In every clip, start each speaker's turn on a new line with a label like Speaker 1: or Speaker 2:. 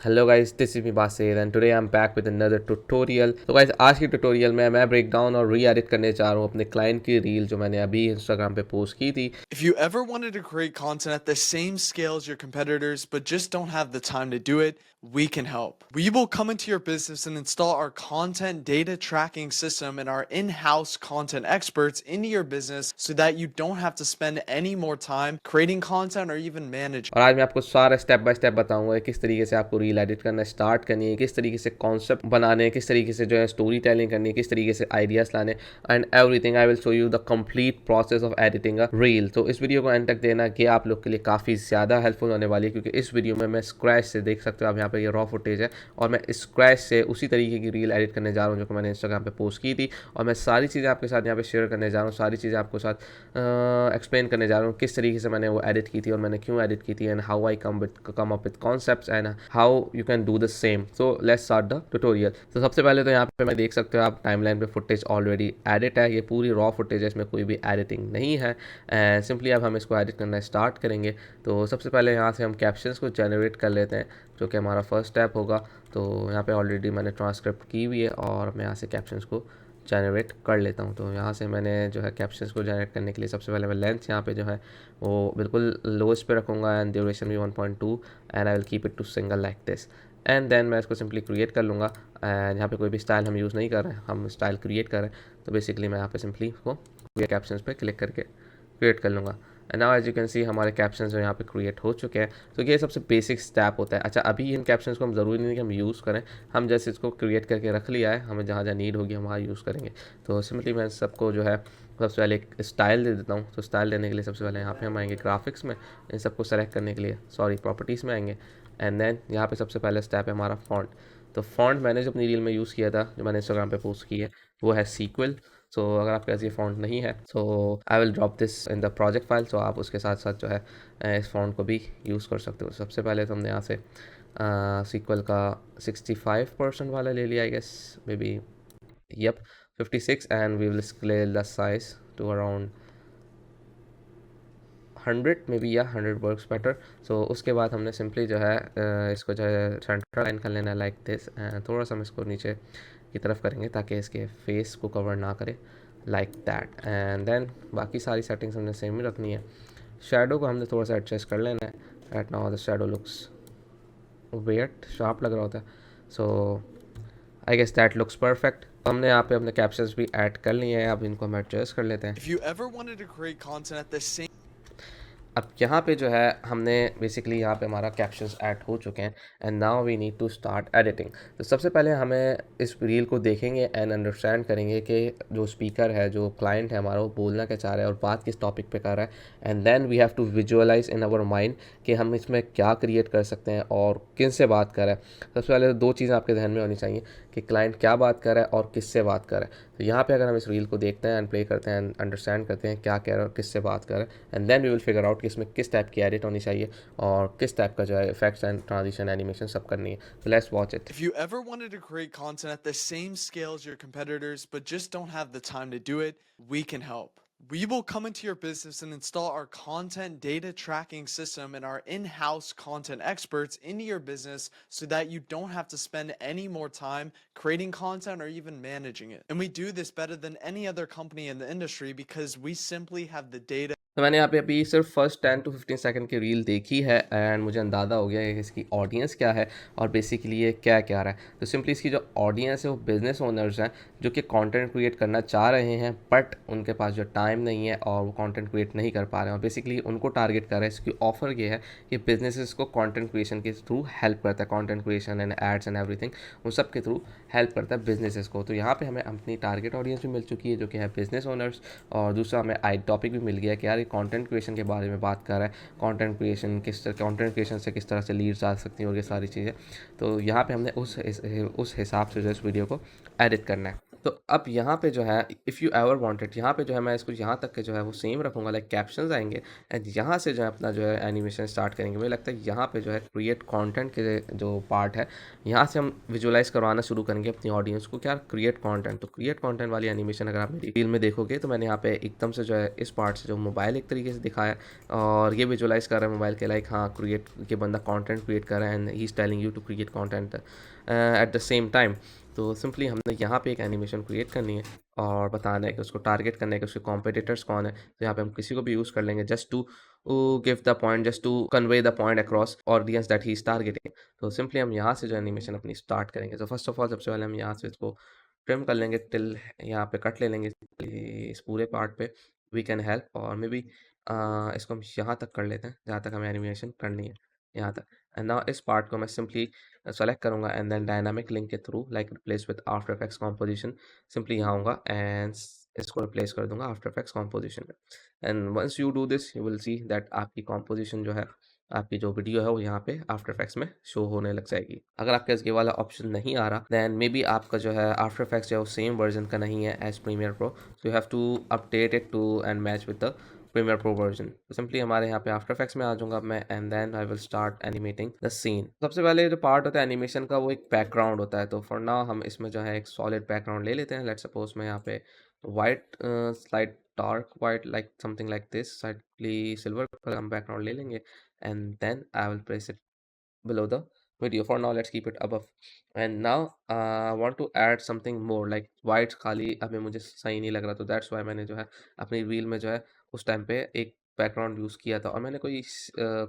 Speaker 1: Hello guys, this is me Basir and today I am back with another tutorial. तो guys, आज की tutorial में मैं ब्रेक डाउन और री एडिट करने जा रहा हूँ अपने क्लाइंट की रील जो मैंने अभी इंस्टाग्राम पे पोस्ट की थी।
Speaker 2: If you ever wanted to create content at the same scale as your competitors but just don't have the time to do it, we can help. We will come into your business and install our content data tracking system and our in-house content experts into your business so that you don't have to spend any more time creating content or even managing.
Speaker 1: और आज मैं आपको सारा step by step बताऊंगा किस तरीके से आपको रील एडिट करना स्टार्ट करनी है, किस तरीके से कॉन्सेप्ट बनाने हैं, किस तरीके से जो है स्टोरी टेलिंग करनी है, किस तरीके से आइडियाज लाने and everything. I will show you the complete process of editing a reel. तो इस वीडियो को एंड तक देना कि आप लोग के लिए काफ़ी ज़्यादा हेल्पफुल होने वाली है, क्योंकि इस वीडियो में मैं स्क्रैच से देख सकते हो आप यहाँ पे ये रॉ फुटेज है और मैं स्क्रैच से उसी तरीके की रील एडिट करने जा रहा हूँ जो कि मैंने इंस्टाग्राम पे पोस्ट की थी। और मैं सारी चीज़ें आपके साथ यहाँ पे शेयर करने जा रहा हूँ, सारी चीज़ें आपको साथ एक्सप्लेन करने जा रहा हूँ किस तरीके से मैंने वो एडिट की थी और मैंने क्यों एडिट की थी and how I come up with concepts and how you can do the same. So let's start the tutorial. तो सबसे पहले तो यहाँ पे मैं देख सकते हो आप टाइमलाइन पे फुटेज ऑलरेडी एडिट है, ये पूरी रॉ फुटेज है, इसमें कोई भी एडिटिंग नहीं है एंड सिंपली अब हम इसको एडिट करना स्टार्ट करेंगे। तो सबसे पहले यहाँ से हम कैप्शंस को जनरेट कर लेते हैं जो कि हमारा फर्स्ट स्टेप होगा। तो यहाँ पे ऑलरेडी मैंने ट्रांसक्रिप्ट की हुई है और मैं यहाँ से कैप्शंस को जनरेट कर लेता हूँ। तो यहाँ से मैंने जो है कैप्शंस को जनरेट करने के लिए सबसे पहले मैं लेंथ यहाँ पे जो है वो बिल्कुल लोएस्ट पे रखूँगा एंड ड्यूरेशन भी 1.2 and I will keep it to single like this. And then मैं इसको सिंपली क्रिएट कर लूँगा एंड यहाँ पे कोई भी स्टाइल हम यूज़ नहीं कर रहे हैं, हम स्टाइल क्रिएट कर रहे हैं। तो बेसिकली मैं यहाँ पे सिंपली इसको कैप्शंस पे क्लिक करके क्रिएट कर लूँगा and now as you can see हमारे कैप्शंस जो यहाँ पे क्रिएट हो चुके हैं। तो ये सबसे बेसिक स्टेप होता है। अच्छा, अभी इन कैप्शंस को हम ज़रूरी नहीं कि हम यूज़ करें, हम जैसे इसको क्रिएट करके रख लिया है, हमें जहाँ जहाँ नीड होगी हम वहाँ यूज़ करेंगे। तो सिंपली मैं सबको जो है सबसे पहले एक स्टाइल दे देता हूँ। तो स्टाइल देने के लिए सबसे पहले यहाँ पे हम आएंगे ग्राफिक्स में, इन सबको सेलेक्ट करने के लिए प्रॉपर्टीज़ में आएंगे एंड देन यहाँ पे सबसे पहले स्टेप है हमारा फॉन्ट। तो फॉन्ट मैंने जो अपनी रील में यूज़ किया था, जो मैंने इंस्टाग्राम पे पोस्ट की है, वो है सीक्वल। सो अगर आपके पास ये फॉन्ट नहीं है so I will drop this in the project file. So आप उसके साथ साथ जो है इस फॉन्ट को भी यूज़ कर सकते हो। सबसे पहले तो हमने यहाँ से सीक्वल का 65% वाला ले लिया, I guess maybe yup 56 and we will scale the size to around 100 maybe, या 100 वर्क्स बेटर। सो उसके बाद हमने सिंपली जो है इसको जो है सेंटर लाइन कर लेना है लाइक दिस एंड थोड़ा सा हम इसको नीचे की तरफ करेंगे ताकि इसके फेस को कवर ना करे लाइक दैट। एंड देन बाकी सारी सेटिंग्स हमने सेम ही रखनी है। शेडो को हमने थोड़ा सा एडजस्ट कर लेना है। Right now the shadow looks way sharp लग रहा होता है, so I guess that looks perfect. हमने यहाँ पे अपने कैप्शंस भी ऐड कर लिए हैं, अब इनको हम एडजस्ट कर लेते हैं।
Speaker 2: If you ever wanted to create content at the same
Speaker 1: अब यहाँ पे जो है हमने बेसिकली यहाँ पे हमारा कैप्शंस ऐड हो चुके हैं and now we need to start editing. तो सबसे पहले हमें इस रील को देखेंगे एंड अंडरस्टैंड करेंगे कि जो स्पीकर है, जो क्लाइंट है हमारा, वो बोलना क्या चाह रहा है और बात किस टॉपिक पे कर रहा है। And then we have to visualize in our mind कि हम इसमें क्या क्रिएट कर सकते हैं और किन से बात कर रहा है। सबसे पहले तो दो चीज़ें आपके ध्यान में होनी चाहिए कि क्लाइंट क्या बात कर रहा है और किससे बात कर रहा है। तो यहाँ पे अगर हम इस रील को देखते हैं एंड प्ले करते हैं एंड अंडरस्टैंड करते हैं क्या कह रहा है और किससे बात कर रहा है, and then we will figure out कि इसमें किस टाइप की एडिट होनी चाहिए और किस टाइप का जो है इफेक्ट्स एंड ट्रांजिशन एनिमेशन सब करनी है। तो let's watch it.
Speaker 2: If you ever wanted to create content at the same scale as your competitors but just don't have the time to do it, we can help. We will come into your business and install our content data tracking system and our in-house content experts into your business so that you don't have to spend any more time creating content or even managing it. And we do this better than any other company in the industry because we simply have the data.
Speaker 1: तो मैंने यहाँ पे अभी सिर्फ first 10 to 15 second की reel देखी है and मुझे अंदाज़ा हो गया है कि इसकी ऑडियंस क्या है और बेसिकली ये क्या क्या रहा है। तो सिंपली इसकी जो ऑडियंस है वो बिज़नेस ओनर्स हैं जो कि कंटेंट क्रिएट करना चाह रहे हैं बट उनके पास जो टाइम नहीं है और वो कंटेंट क्रिएट नहीं कर पा रहे हैं, और बेसिकली उनको टारगेट कर रहे हैं। इसकी ऑफर ये है कि बिजनेसेस को कंटेंट क्रिएशन के थ्रू हेल्प करता है, content creation and ads and everything उन सब के थ्रू हेल्प करता है बिजनेसेस को। तो यहाँ पे हमें अपनी टारगेट ऑडियंस भी मिल चुकी है जो कि है बिजनेस ओनर्स, और दूसरा हमें आई टॉपिक भी मिल गया कि यार ये कंटेंट क्रिएशन के बारे में बात कर रहा है, कंटेंट क्रिएशन से किस तरह से लीड्स आ सकती हैं और ये सारी चीज़ें। तो यहाँ पे हमने उस हिसाब से जो इस वीडियो को एडिट करना है। तो अब यहाँ पे जो है इफ़ यू एवर वांटेड, यहाँ पे जो है मैं इसको यहाँ तक के जो है वो सेम रखूँगा, लाइक कैप्शंस आएँगे एंड यहाँ से जो है अपना जो है एनिमेशन स्टार्ट करेंगे। मुझे लगता है यहाँ पे जो है क्रिएट कंटेंट के जो पार्ट है, यहाँ से हम विजुअलाइज़ करवाना शुरू करेंगे अपनी ऑडियंस को क्या क्रिएट कंटेंट। तो क्रिएट कंटेंट वाली एनिमेशन अगर आप मेरी रील में देखोगे तो मैंने यहाँ पे एकदम से जो है इस पार्ट से जो मोबाइल एक तरीके से दिखाया और ये विजुअलाइज़ कर रहा है मोबाइल के, लाइक हाँ क्रिएट के बंदा कंटेंट क्रिएट कर रहा है and he is telling you to create content at the same time. तो सिंपली हमने यहाँ पे एक एनिमेशन क्रिएट करनी है और बताना है कि उसको टारगेट करना है कि उसके कॉम्पिटिटर्स कौन है। तो यहाँ पे हम किसी को भी यूज़ कर लेंगे just to give the point, just to convey the point across audience that he is targeting. तो सिंपली हम यहाँ से जो एनिमेशन अपनी स्टार्ट करेंगे। तो फर्स्ट ऑफ ऑल सबसे पहले हम यहाँ से इसको ट्रिम कर लेंगे टिल यहाँ पे कट ले लेंगे इस पूरे पार्ट पे वी कैन हेल्प, और मे बी इसको हम यहाँ तक कर लेते हैं जहाँ तक हमें एनिमेशन करनी है, यहाँ तक। एंड नाउ इस पार्ट को मैं सिंपली सेलेक्ट करूँगा एंड देन डायनामिक लिंक के through like replace with After Effects composition, simply यहाँ आऊँगा एंड इसको रिप्लेस कर दूंगा आफ्टर इफेक्ट्स कॉम्पोजिशन में। And once you do this you will see that आपकी कॉम्पोजिशन जो है, आपकी जो वीडियो है वो यहाँ पे आफ्टर इफेक्ट्स में शो होने लग जाएगी। अगर आपके पास ये वाला ऑप्शन नहीं आ रहा देन मे बी आपका जो है आफ्टर इफेक्ट्स जो है वो सेम वर्जन का नहीं है as Premiere Pro, so you have to update it to and match with the Premiere Pro version. तो सिंपली हमारे यहाँ पे आफ्टर इफेक्ट्स में आ जाऊंगा मैं and then I will start animating the scene. सबसे पहले जो पार्ट होता है एनिमेशन का वो एक बैकग्राउंड होता है। तो फॉर नाउ हम इसमें जो है एक सॉलिड बैकग्राउंड ले लेते हैं। लेट्स सपोज मैं यहाँ पे white slide dark white like something like this slightly silver colour हम बैकग्राउंड ले लेंगे and then I will place it below the video. For now let's keep it above, and now I want to add something more like white खाली अभी मुझे सही नहीं लग रहा, तो that's why मैंने जो है अपनी रील में जो है उस टाइम पे एक बैकग्राउंड यूज़ किया था और मैंने कोई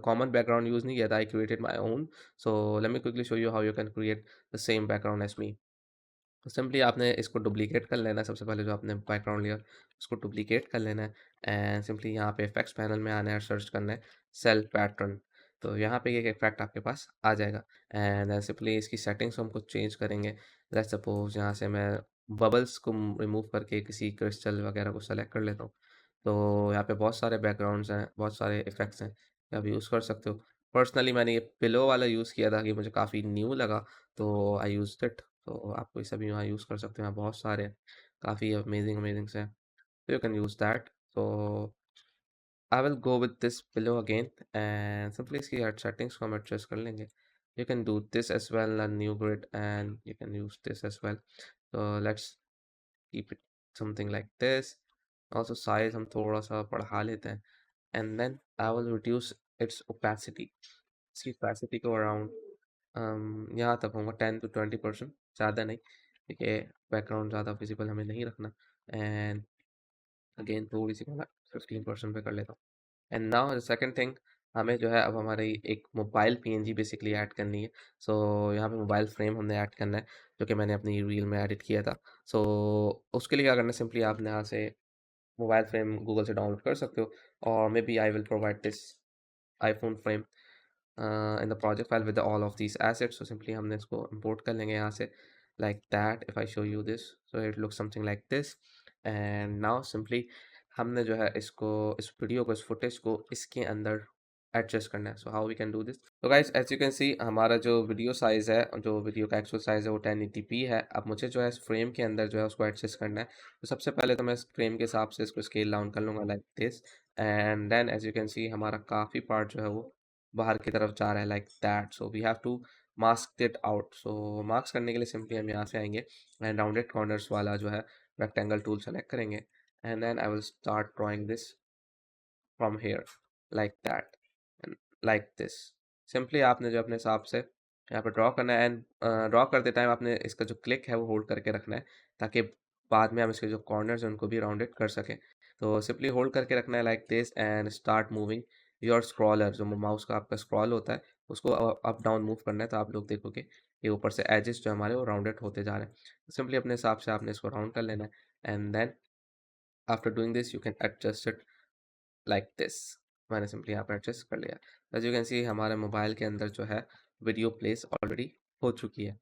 Speaker 1: कॉमन बैकग्राउंड यूज़ नहीं किया था। I created my own, so let me quickly show you how you can create the same background as me. तो सिंपली आपने इसको डुप्लीकेट कर लेना है। सबसे पहले जो आपने बैकग्राउंड लिया उसको डुप्लीकेट कर लेना है एंड सिंपली यहाँ पे इफेक्ट्स पैनल में आना है, सर्च करना है सेल पैटर्न। तो यहाँ पे ये इफेक्ट आपके पास आ जाएगा एंड सिंपली इसकी सेटिंग्स हम कुछ चेंज करेंगे। लेट्स सपोज यहाँ से मैं बबल्स को रिमूव करके किसी क्रिस्टल वगैरह को सेलेक्ट कर लेता हूँ। तो यहाँ पे बहुत सारे बैकग्राउंड्स हैं, बहुत सारे इफेक्ट्स हैं, आप यूज़ कर सकते हो। पर्सनली मैंने ये पिलो वाला यूज़ किया था कि मुझे काफ़ी न्यू लगा, तो आई यूज़ इट। तो आप कोई सा भी वहाँ यूज़ कर सकते हो, यहाँ बहुत सारे हैं, काफ़ी अमेजिंग अमेजिंग से हैं, तो यू कैन यूज़ दैट। तो I will go with this pillow again and simply इसकी हेड सेटिंग्स को हम एडजस्ट कर लेंगे। You can do this as well, new grid, and you can use this as well. तो let's keep it something like this. Also size हम थोड़ा सा बढ़ा लेते हैं and then I will reduce its opacity. इसकी ओपेसिटी को around यहाँ तक होगा 10 to 20%, ज़्यादा नहीं, देखिए बैकग्राउंड ज़्यादा विजिबल हमें नहीं रखना। एंड अगेन थोड़ी सी मैं 15% पे कर लेता हूँ। And now the second thing, हमें जो है अब हमारी एक मोबाइल पीएनजी बेसिकली ऐड करनी है। सो यहाँ पे मोबाइल फ्रेम हमने ऐड करना है जो कि मैंने अपनी रील में एडिट किया था। सो उसके लिए क्या करना है, सिंपली आपने यहाँ से मोबाइल फ्रेम गूगल से डाउनलोड कर सकते हो और maybe I will provide this iPhone frame in the project file with all of these assets. So simply हमने इसको import कर लेंगे यहाँ से like that. If I show you this, so it looks something like this. And now simply हमने जो है इसको इस वीडियो को इस फुटेज को इसके अंदर एडजस्ट करना है। So how we can do this, तो guys as you can see हमारा जो वीडियो साइज़ है, जो वीडियो का एक्चुअल साइज़ है वो 1080p है। अब मुझे जो है इस फ्रेम के अंदर जो है उसको एडजस्ट करना है। तो सबसे पहले तो मैं इस फ्रेम के हिसाब से इसको स्केल डाउन कर लूँगा like this and then as you can see हमारा काफ़ी पार्ट जो है वो बाहर की तरफ जा रहा है like that. So we have to mask it out. So mask करने के लिए सिंपली हम यहाँ से आएंगे एंड राउंडेड कॉर्नर्स वाला जो है रेक्टेंगल टूल सेलेक्ट करेंगे and then I will start drawing this from here like that and like this. Simply आपने जो अपने हिसाब से यहाँ पे ड्रॉ करना है एंड ड्रॉ करते टाइम आपने इसका जो क्लिक है वो होल्ड करके रखना है ताकि बाद में हम इसके जो कॉर्नर्स हैं उनको भी राउंडेड कर सकें। तो सिंपली होल्ड करके रखना है like this and start moving your scroller, जो माउस का आपका स्क्रॉल होता है उसको अप डाउन मूव करना है। तो आप लोग देखोगे ये ऊपर से एजेस जो हमारे वो राउंडेड होते जा रहे हैं। सिंपली अपने हिसाब से आपने इसको राउंड कर लेना है and then after doing this you can adjust it like this. मैंने सिंपली यहाँ पर एडजस्ट कर लिया। एज यू कैन सी हमारे मोबाइल के अंदर जो है वीडियो प्लेस ऑलरेडी हो चुकी है।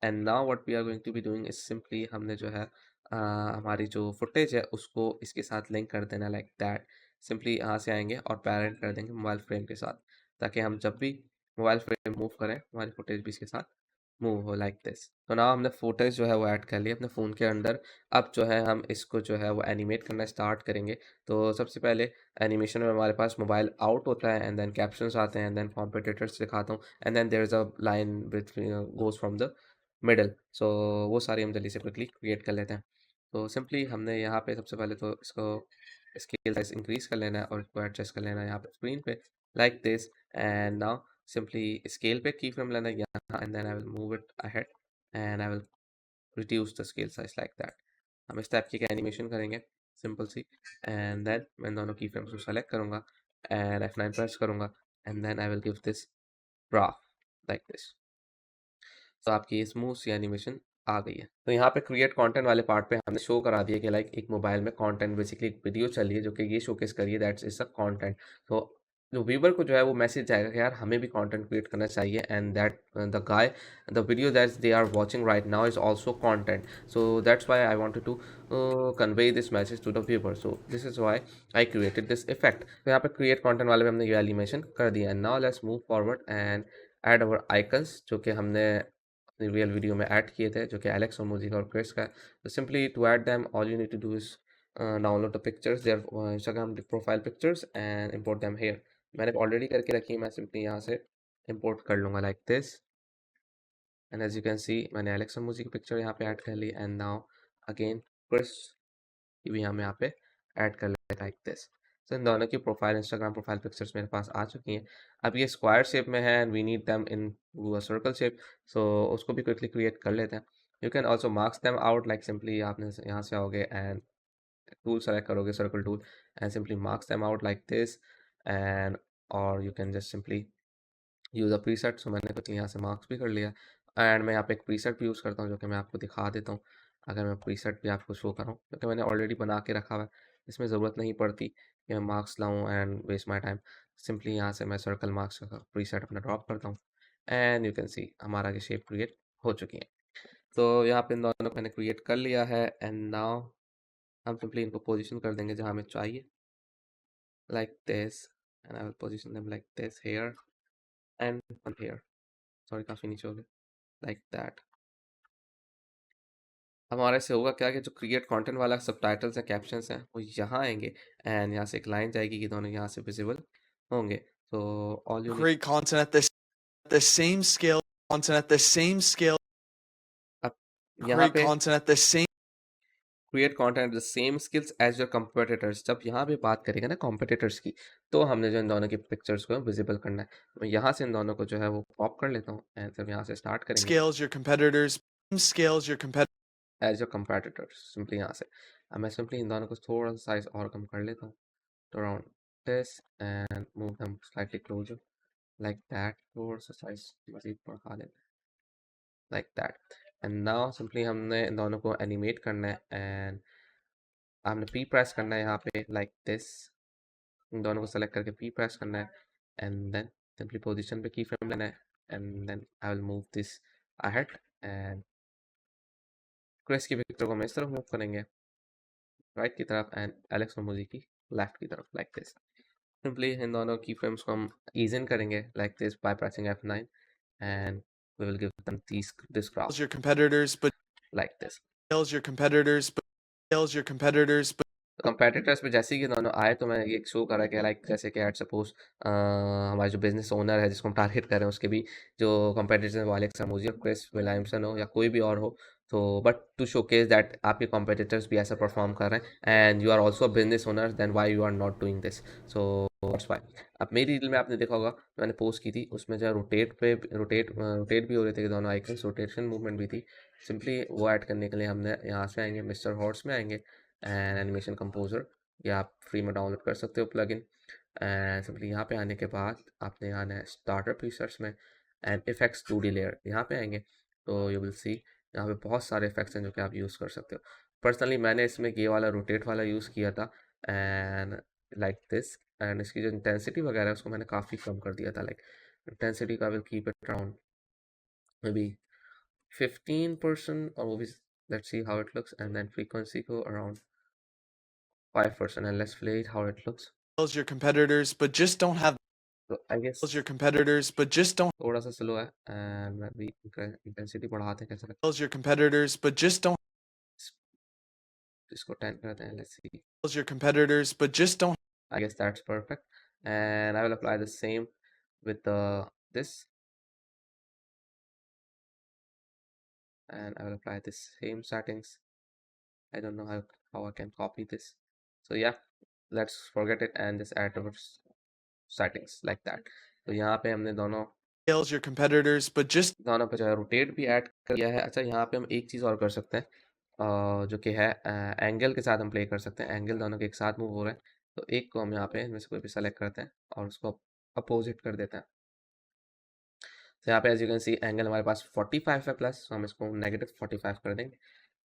Speaker 1: And now what we are going to be doing is simply हमने जो है हमारी जो फुटेज है उसको इसके साथ लिंक कर देना लाइक दैट। सिंपली यहाँ से आएंगे और पैरेंट कर देंगे मोबाइल फ्रेम के साथ ताकि हम जब भी मोबाइल फ्रेम मूव करें हमारी फुटेज भी इसके साथ मूव हो लाइक दिस। तो ना हमने फोटोज जो है वो ऐड कर लिए अपने फ़ोन के अंदर। अब जो है हम इसको जो है वो एनिमेट करना स्टार्ट करेंगे। तो सबसे पहले एनिमेशन में हमारे पास मोबाइल आउट होता है एंड देन कैप्शंस आते हैं एंड देन कॉम्पिटिटर्स दिखाता हूँ and then there is a line between goes from the middle. So वो सारी हम जल्दी से क्विकली क्रिएट कर लेते हैं। तो सिंपली हमने यहाँ पे सबसे पहले तो इसको स्केल साइज़ इंक्रीज़ कर लेना है और इसको एडजस्ट कर लेना है यहाँ पे स्क्रीन पे like this. And now simply scale पे की फ्रेम लेना है यहाँ and then I will move it ahead and I will reduce the scale size like that। हम इस टाइप की एनिमेशन करेंगे सिंपल सी। एंड देन मैं दोनों की फ्रेम्स को सेलेक्ट करूँगा एंड F9 प्रेस करूँगा and then I will give this graph like this. तो आपकी स्मूथ सी एनिमेशन आ गई है। तो यहाँ पे क्रिएट कंटेंट वाले पार्ट पे हमने शो करा दिया कि लाइक एक मोबाइल में कंटेंट बेसिकली एक वीडियो चल रही है जो कि ये शोकेस कर रही है दैट्स इज अ कंटेंट। तो जो व्यूवर को जो है वो मैसेज जाएगा कि यार हमें भी कंटेंट क्रिएट करना चाहिए and that the video that they are watching right now is also content. So that's why I wanted to convey this message to the viewer. So this is why I created this effect. तो यहाँ पे create content वाले में हमने ये animation कर दिया and now let's move forward and add our icons जो कि हमने रियल वीडियो में ऐड किए थे जो कि एलेक्स और मोजी का और क्रिस का है। तो simply to add them all you need to do is download the pictures their Instagram profile pictures and import them here. मैंने ऑलरेडी करके रखी है, मैं सिंपली यहाँ से इंपोर्ट कर लूँगा like this. And as you can see मैंने एलेक्स और मोजी की पिक्चर यहाँ पे ऐड कर ली एंड नाउ अगेन क्रिस की भी हम यहाँ पे ऐड कर लेते हैं लाइक दिस। तो इन दोनों की प्रोफाइल इंस्टाग्राम प्रोफाइल पिक्चर्स मेरे पास आ चुकी हैं। अब ये स्क्वायर शेप में है and we need them in circle shape. So उसको भी क्विकली क्रिएट कर लेते हैं। You can also marks them out like simply आपने यहाँ से आओगे एंड टूल सेलेक्ट करोगे circle tool and simply marks them out like this and और you can just simply use a preset. So मैंने कुछ यहाँ से मार्क्स भी कर लिया एंड मैं यहाँ पे एक प्रीसेट भी यूज़ करता हूँ जो कि मैं आपको दिखा देता हूँ। अगर मैं प्रीसेट भी आपको शो करूँ क्योंकि मैंने ऑलरेडी बना के रखा हुआ है, इसमें ज़रूरत नहीं पड़ती कि मैं मार्क्स लाऊँ and waste my time. Simply यहाँ से मैं सर्कल मार्क्स का प्रीसेट अपना ड्रॉप करता हूँ एंड यू कैन सी हमारा ये शेप क्रिएट हो चुकी है। तो यहाँ पे इन दोनों को मैंने क्रिएट कर लिया है एंड नाउ हम सिंपली इनको पोजिशन कर देंगे जहाँ हमें चाहिए like this and I will position them like this here and here. Sorry काफ़ी नीचे हो गए लाइक दैट। हमारे से होगा क्या कि जो क्रिएट कंटेंट वाला सबटाइटल्स हैं कैप्शंस हैं वो यहाँ आएंगे एंड यहाँ से एक लाइन जाएगी कि दोनों यहाँ से विजिबल होंगे। तो all you need
Speaker 2: Create content at the same scale, content at the same scale,
Speaker 1: अब यहाँ
Speaker 2: create
Speaker 1: पे
Speaker 2: content at the same
Speaker 1: create content the same skills as your competitors. जब यहाँ पे बात करेंगे ना कॉम्पिटिटर्स की तो हमने जो इन दोनों की पिक्चर्स को विजिबल करना है। मैं यहाँ से इन दोनों को जो है वो पॉप कर लेता हूँ एंड जब यहाँ से स्टार्ट करेंगे
Speaker 2: scales your competitors, same scales your competitors.
Speaker 1: As your competitors simply यहाँ से। अब मैं सिंपली इन दोनों को थोड़ा सा साइज और कम कर लेता हूँ to around this and move them slightly closer like that। थोड़ा सा साइज मजीद बढ़ा देते हैं like that। and now simply हमने इन दोनों को एनिमेट करना है एंड हमने पी प्रेस करना है यहाँ पे like this। इन दोनों को सेलेक्ट करके पी प्रेस करना है एंड देन सिंपली पोजीशन पे की फ्रेम लेना है and then I will move this ahead and Chris की पिक्चर को हम इस तरफ मूव करेंगे राइट की तरफ एंड एलेक्स मोमोजी की लेफ्ट की तरफ लाइक दिस। सिंपली इन दोनों की फ्रेम्स को हम ईज इन करेंगे like this by pressing F9 and we will give them this graph
Speaker 2: Your competitors, but
Speaker 1: like this।
Speaker 2: scales your competitors, but scales your competitors, but
Speaker 1: competitors पे जैसे ही दोनों आए तो मैंने ये शो करा कि लाइक जैसे कि एट सपोज हमारे जो बिजनेस ओनर है जिसको हम टारगेट कर रहे हैं उसके भी जो कंपेटिटर्स वो एलेक्स रामोजी और क्रिस विलियमसन हो या कोई भी और हो। तो बट टू शोकेस दैट आपके कंपेटिटर्स भी ऐसा परफॉर्म कर रहे हैं and you are also a business owner then why you are not doing this. So that's why. अब मेरी रील में आपने देखा होगा मैंने पोस्ट की थी उसमें जो रोटेट भी हो रहे थे कि दोनों आइकन्स रोटेशन मूवमेंट भी थी। सिंपली वो ऐड करने के लिए हमने यहाँ से आएंगे मिस्टर हॉर्स में आएंगे एंड एनिमेशन कंपोजर ये आप फ्री में डाउनलोड कर सकते हो प्लगइन। एंड सिंपली यहाँ पे आने के बाद आपने आना है स्टार्टर प्रीसेट्स में एंड इफेक्ट्स 2D लेयर यहाँ पे आएंगे तो यू विल सी यहाँ पे बहुत सारे इफेक्ट्स हैं जो कि आप यूज़ कर सकते हो। पर्सनली मैंने इसमें ये वाला रोटेट वाला यूज़ किया था एंड लाइक दिस एंड इसकी जो इंटेंसिटी वगैरह है उसको मैंने काफ़ी कम कर दिया था लाइक इंटेंसिटी का will keep it around may be 15% और वो भी let's see how it looks and then frequency को around 5% and let's play it how it looks।
Speaker 2: scales your competitors, but just don't have
Speaker 1: तो I guess
Speaker 2: your competitors, but just don't
Speaker 1: थोड़ा सा slow है and मैं भी intensity बढ़ाते हैं कैसे लगता
Speaker 2: your competitors, but just don't
Speaker 1: है इसको 10 करते हैं let's see
Speaker 2: your competitors, but just don't
Speaker 1: I guess that's perfect and I will apply the same with the this and I will apply this same settings. I don't know how I can copy this. So yeah, let's forget it and just add our settings like that. तो यहाँ पे हमने दोनों
Speaker 2: your competitors, but just
Speaker 1: दोनों पे जो है rotate भी ऐड कर दिया है। अच्छा यहाँ पे हम एक चीज़ और कर सकते हैं जो कि है एंगल के साथ हम प्ले कर सकते हैं। एंगल दोनों के एक साथ मूव हो रहे हैं तो एक को हम यहाँ पे इनमें से कोई भी सेलेक्ट करते हैं और उसको अपोजिट कर देते हैं। तो यहाँ पे as you can see angle हमारे पास 45 है प्लस, तो हम इसको -45 कर देंगे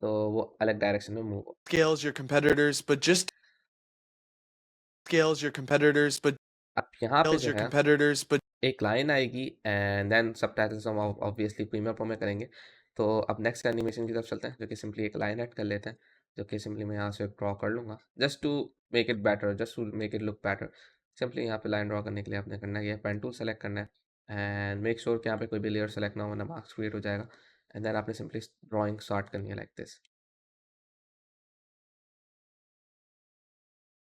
Speaker 1: तो वो अलग डायरेक्शन में मूव हो।
Speaker 2: scales your competitors, but just scales your competitors, but
Speaker 1: अब यहाँ पे
Speaker 2: scales
Speaker 1: जो
Speaker 2: your
Speaker 1: है
Speaker 2: competitors, but
Speaker 1: एक लाइन आएगी एंड देन सबटाइटल्स हम ऑब्वियसली प्रीमियर प्रो में करेंगे। तो अब नेक्स्ट एनिमेशन की तरफ चलते हैं जो कि सिंपली एक लाइन ऐड कर लेते हैं जो कि सिंपली मैं यहाँ से ड्रॉ कर लूँगा just to make it better, just to make it look better. Simply यहाँ पे लाइन ड्रॉ करने के लिए आपने करना है पेन टूल सेलेक्ट करना है एंड मेक श्योर कि यहाँ पे कोई भी लेयर सेलेक्ट ना हो ना मार्क्स क्रिएट हो जाएगा एंड देन आपने सिंपली ड्रॉइंग स्टार्ट करनी है लाइक दिस।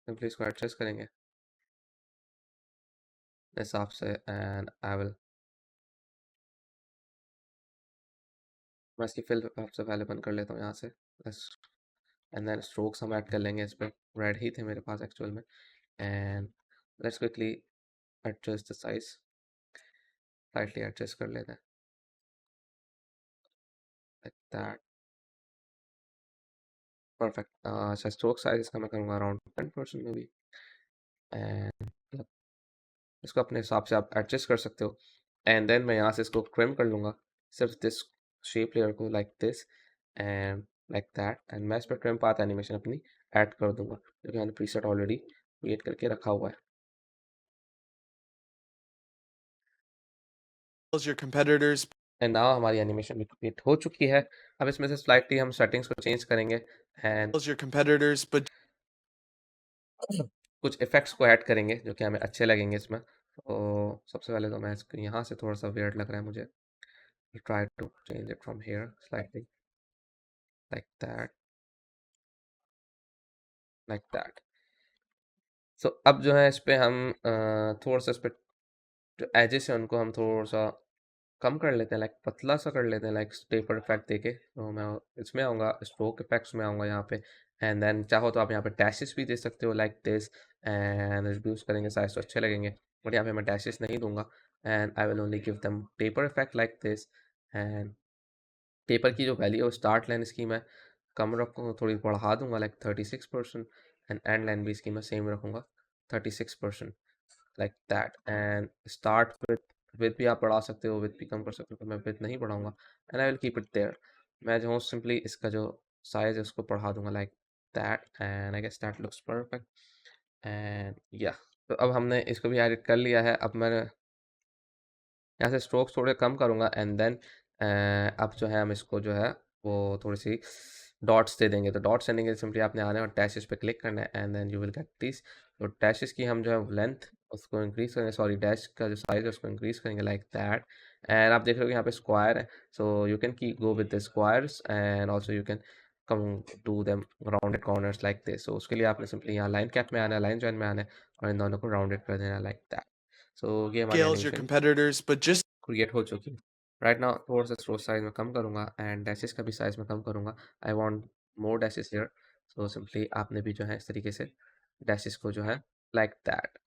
Speaker 1: सिंपली इसको एडजस्ट करेंगे इस हिसाब से एंड आई विल मैं इसकी फिल सबसे पहले बंद कर लेता हूँ यहाँ से बस एंड देन स्ट्रोक्स हम ऐड कर लेंगे इस पर रेड ही थे मेरे पास एक्चुअल में and let's quickly adjust the size slightly adjust कर लेते हैं लाइक दैट परफेक्ट। अच्छा स्ट्रोक साइज इसका मैं करूँगा अराउंड 10% में भी एंड इसको अपने हिसाब से आप एडजस्ट कर सकते हो एंड देन मैं यहाँ से इसको ट्रिम कर लूँगा सिर्फ दिस शेप लेयर को like this and like that and मैं इस पर ट्रिम पाथ एनिमेशन अपनी ऐड कर दूंगा जो कि मैंने प्रीसेट ऑलरेडी क्रिएट करके रखा हुआ है।
Speaker 2: your competitors,
Speaker 1: एंड नाउ हमारी एनिमेशन भी क्रिएट हो चुकी है। अब इसमें से स्लाइटली हम सेटिंग्स को चेंज करेंगे एंड
Speaker 2: your competitors, but
Speaker 1: कुछ इफेक्ट्स को ऐड करेंगे जो कि हमें अच्छे लगेंगे इसमें। तो सबसे पहले तो मैं इसको यहाँ से थोड़ा सा वियर्ड लग रहा है मुझे, try to change it from here slightly like that like that. So अब जो है इस पे हम थोड़ा सा इस पे जो एजेस है उनको हम थोड़ा सा कम कर लेते हैं लाइक पतला सा कर लेते हैं लाइक टेपर इफेक्ट देके। तो मैं इसमें आऊँगा स्ट्रोक इफेक्ट्स में आऊँगा यहाँ पे एंड देन चाहो तो आप यहाँ पे डैशेस भी दे सकते हो लाइक दिस एंड रिड्यूस करेंगे साइज तो अच्छे लगेंगे बट यहाँ पे मैं डैशेस नहीं दूंगा and I will only give them taper effect like this and taper की जो वैल्यू है वो स्टार्ट लाइन इसकी मैं कम रखूँगा, थोड़ी बढ़ा दूंगा लाइक 36% एंड एंड लाइन भी इसकी मैं सेम रखूँगा 36% like that and start with भी आप बढ़ा सकते हो विथ भी कम कर सकते हो तो मैं विथ नहीं बढ़ाऊंगा and I will keep it there. मैं जो हूँ सिंपली इसका जो साइज है उसको बढ़ा दूंगा like that and I guess that looks perfect and या तो अब हमने इसको भी एडिट कर लिया है। अब मैं यहाँ से स्ट्रोक्स थोड़े कम करूँगा एंड देन अब जो है हम इसको जो है वो थोड़ी सी डॉट्स दे देंगे। तो डॉट्स देने के लिए सिंपली आपने आना है और डैशेस पे क्लिक करना है and then you will get this. तो डैशेस की हम जो है लेंथ उसको इंक्रीज करेंगे, सॉरी डैश का जो साइज है उसको इंक्रीज करेंगे लाइक दैट एंड आप देख रहे हो यहाँ पे स्क्वायर है सो यू कैन की go with the squares and also you can come to them rounded corners like this. So उसके लिए आपने सिंपली यहाँ लाइन कैप में आना है, लाइन जॉइन में आना है और इन दोनों को राउंडेड कर देना लाइक दैट। सो ये हमारी
Speaker 2: scales your
Speaker 1: animation
Speaker 2: competitors, but just
Speaker 1: create हो चुकी है। राइट नाउ थोड़ा सा स्ट्रोक साइज में कम करूँगा एंड डैशेस का भी साइज में कम करूँगा। I want more dashes here so simply आपने भी जो है इस तरीके से डैशेस को जो है लाइक दैट।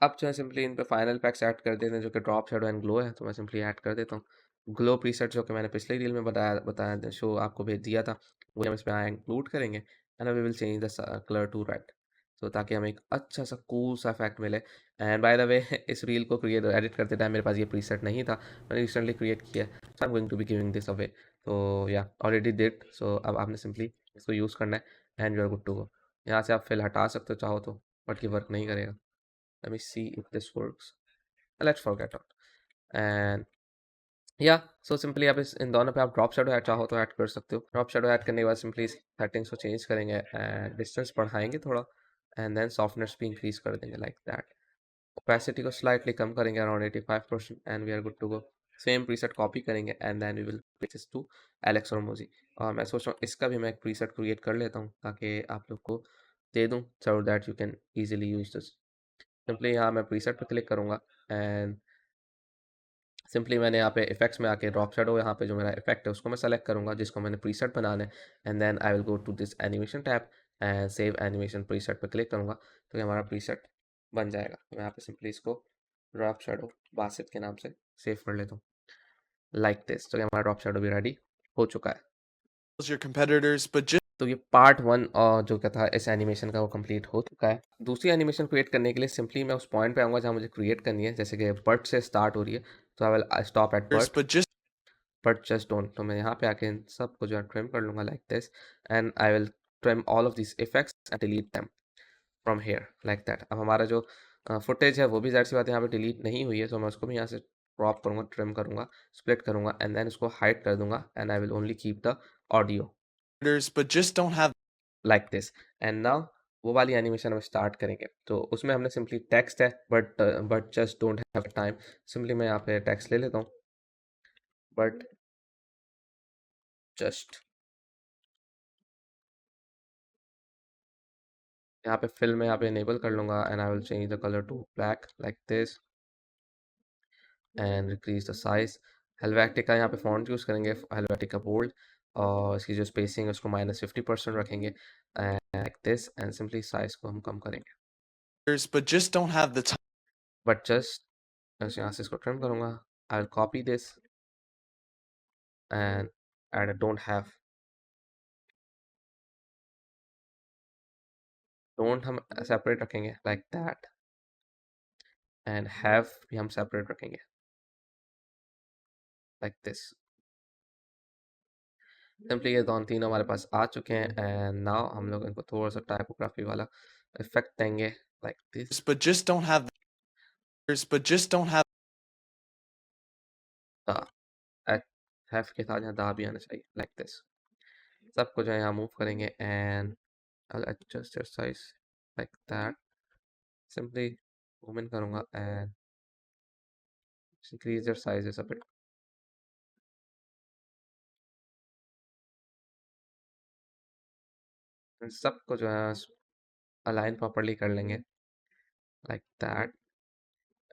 Speaker 1: अब जो है सिंपली इन पे फाइनल पैक्स ऐड कर देते हैं जो कि ड्रॉप शैडो एंड ग्लो है तो मैं सिंपली ऐड कर देता हूँ। ग्लो प्रीसेट जो कि मैंने पिछले रील में बताया शो आपको भेज दिया था वो हम इसमें इंक्लूड करेंगे and we will change the colour to red तो ताकि हमें एक अच्छा सा कूल सा इफेक्ट मिले। एंड बाय द वे इस रील को क्रिएट एडिट करते टाइम मेरे पास ये प्रीसेट नहीं था, मैंने रिसेंटली क्रिएट किया है so I am going to be giving this away. तो या ऑलरेडी डिड सो अब आपने सिंपली इसको यूज़ करना है and you are good to go. यहाँ से आप फिल हटा सकते हो चाहो तो बट ये वर्क नहीं करेगा। let me see if this works, let's forget it and या सो सिंपली आप इस इन दोनों पे आप ड्रॉप शैडो ऐड चाहो तो ऐड कर सकते हो। ड्रॉप शैडो ऐड करने के बाद सिंपली सेटिंग्स को चेंज करेंगे एंड डिस्टेंस बढ़ाएंगे थोड़ा एंड देन सॉफ्टनेस भी इंक्रीज कर देंगे लाइक दैट ओपेसिटी को स्लाइटली कम करेंगे around 85% and we are good to go. Same preset copy करेंगे and then we will pitch this to Alex और मोजी। और मैं सोच रहा हूँ इसका भी मैं एक प्रीसेट क्रिएट कर लेता हूँ ताकि आप लोग को दे दूँ so that you can easily use this. Simply यहाँ मैं प्रीसेट पर क्लिक करूँगा एंड सिंपली मैंने यहाँ पे इफेक्ट्स में आके ड्रॉप शेडो, यहाँ पे जो मेरा इफेक्ट है उसको मैं सेलेक्ट करूँगा जिसको मैंने प्रीसेट बनाना है and then I will go to this animation tab and save animation preset पे क्लिक करूँगा तो ये हमारा प्रीसेट बन जाएगा। तो मैं यहाँ पे सिंपली इसको ड्रॉप शेडो बासित के नाम से सेव कर लेता हूँ लाइक दिस। तो ये हमारा ड्रॉप शेडो भी रेडी हो चुका है।
Speaker 2: your competitors, but just
Speaker 1: तो ये पार्ट 1 जो क्या था इस एनिमेशन का वो कंप्लीट हो चुका है। दूसरी एनिमेशन क्रिएट करने के लिए सिंपली मैं उस पॉइंट पे आऊँगा जहाँ मुझे क्रिएट करनी है, जैसे कि बर्ड से स्टार्ट हो रही है तो I will stop at bird
Speaker 2: but just
Speaker 1: but just don't. तो मैं यहाँ पे आके इन सबको जो है ट्रिम कर लूँगा like this and I will trim all of this effects and delete them from here like that. अब हमारा जो फुटेज है वो भी ज़ाहिर सी बात है यहाँ पे डिलीट नहीं हुई है तो मैं उसको भी यहाँ से क्रॉप करूँगा, ट्रिम करूँगा, स्प्लिट करूँगा एंड देन उसको हाइड कर दूँगा and I will only keep the audio
Speaker 2: but just don't have
Speaker 1: like this. And now वो वाली एनिमेशन हम स्टार्ट करेंगे तो उसमें हमने सिंपली टेक्स्ट है but just don't have time. Simply मैं यहाँ पे टेक्स्ट ले लेता हूँ बट जस्ट, यहाँ पे फिल में यहाँ पे इनेबल कर लूँगा and I will change the colour to black like this and increase the size. Helvetica यहाँ पे फॉन्ट यूज़ करेंगे हेलवेटिका बोल्ड और इसकी जो स्पेसिंग है उसको -50% रखेंगे like this and simply size को हम कम करेंगे
Speaker 2: but just don't have the time.
Speaker 1: But just यहाँ से इसको ट्रिम करूँगा। I will copy this and add don't have, don't हम सेपरेट रखेंगे लाइक दैट एंड हैव भी हम सेपरेट रखेंगे लाइक दिस। सिंपली ये दोनों तीन हमारे पास आ चुके हैं एंड नाउ हम लोग इनको थोड़ा सा टाइपोग्राफी वाला इफेक्ट देंगे like this.
Speaker 2: But just don't have but just don't have
Speaker 1: have के साथ यहाँ दा भी आना चाहिए लाइक दिस। सबको जो है यहाँ मूव करेंगे and I will adjust your size like that. Simply move in करूँगा and increase your size a bit. सबको जो है अलाइन प्रॉपर्ली कर लेंगे like that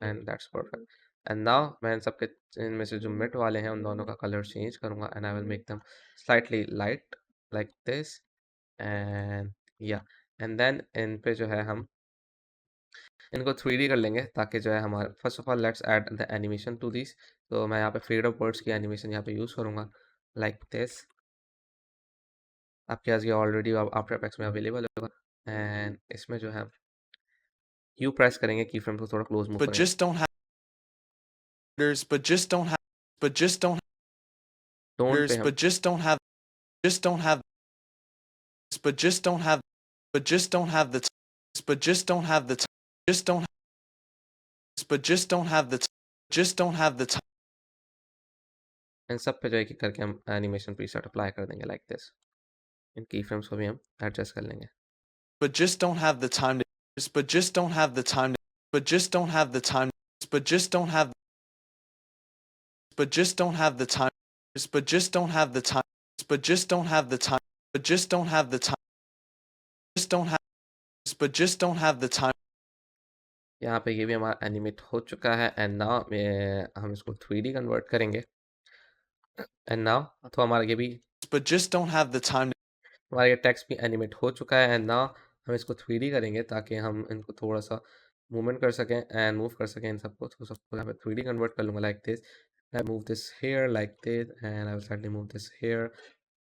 Speaker 1: and that's perfect. And now मैं इन सबके इनमें से जो मिड वाले हैं उन दोनों का कलर चेंज करूँगा and I will make them slightly light like this and या एंड देन इन पे जो है हम इनको 3D कर लेंगे ताकि जो है हमारा first of all let's add the animation to this. तो मैं यहाँ पे फेड ऑफ बर्ड्स की एनिमेशन यहाँ पे यूज़ करूँगा लाइक दिस। आपके पास ये ऑलरेडी आफ्टर इफेक्ट्स में अवेलेबल होगा एंड इसमें जो है यू प्रेस करेंगे की फ्रेम को थोड़ा क्लोज मूव
Speaker 2: but
Speaker 1: करेंगे।
Speaker 2: just don't have but just don't have but just don't
Speaker 1: tone पे हम
Speaker 2: but just don't have just don't have but just don't have but just don't have the but just don't have the just don't but just don't have the just don't have the time.
Speaker 1: इन सब पे जो है कि करके हम animation preset apply कर देंगे like this. इन की फ्रेम्स को भी हम एडजस्ट कर लेंगे।
Speaker 2: But just don't have the time to but just don't have the time but just don't have the time but just don't have but just don't have the time but just don't have the time but just don't have the time but just don't have the time just don't have but just don't have the time
Speaker 1: यहाँ पे ये भी हमारा animate हो चुका है and now हम इसको 3D कन्वर्ट करेंगे एंड नाउ तो हमारा ये भी
Speaker 2: but just don't have the time
Speaker 1: हमारा ये टेक्स्ट भी एनिमेट हो चुका है एंड नाउ हम इसको 3D करेंगे ताकि हम इनको थोड़ा सा मूवमेंट कर सकें एंड मूव कर सकें इन सबको। तो सबको यहाँ पे 3D कन्वर्ट कर लूँगा like this. I move this here like this and I will suddenly move this here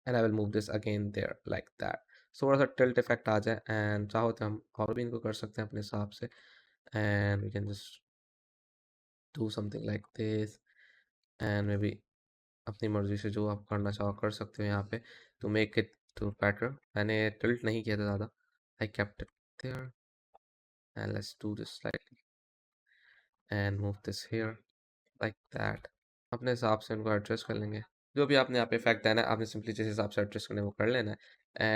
Speaker 1: and I will move this again there like that. थोड़ा सा टिल्ट इफेक्ट आ जाए एंड चाहो तो हम और भी इनको कर सकते हैं अपने हिसाब से and we can just do something like this and maybe अपनी मर्ज़ी से जो आप करना चाहो कर सकते हो यहाँ पे to make it to better. मैंने टिल्ट नहीं किया था ज़्यादा, I kept it there and let's do this slightly and move this here like that. अपने हिसाब से इनको एडजस्ट कर लेंगे। जो भी आपने यहाँ पे इफेक्ट देना है आपने सिंपली जिस हिसाब से एडजस्ट करना है वो कर लेना है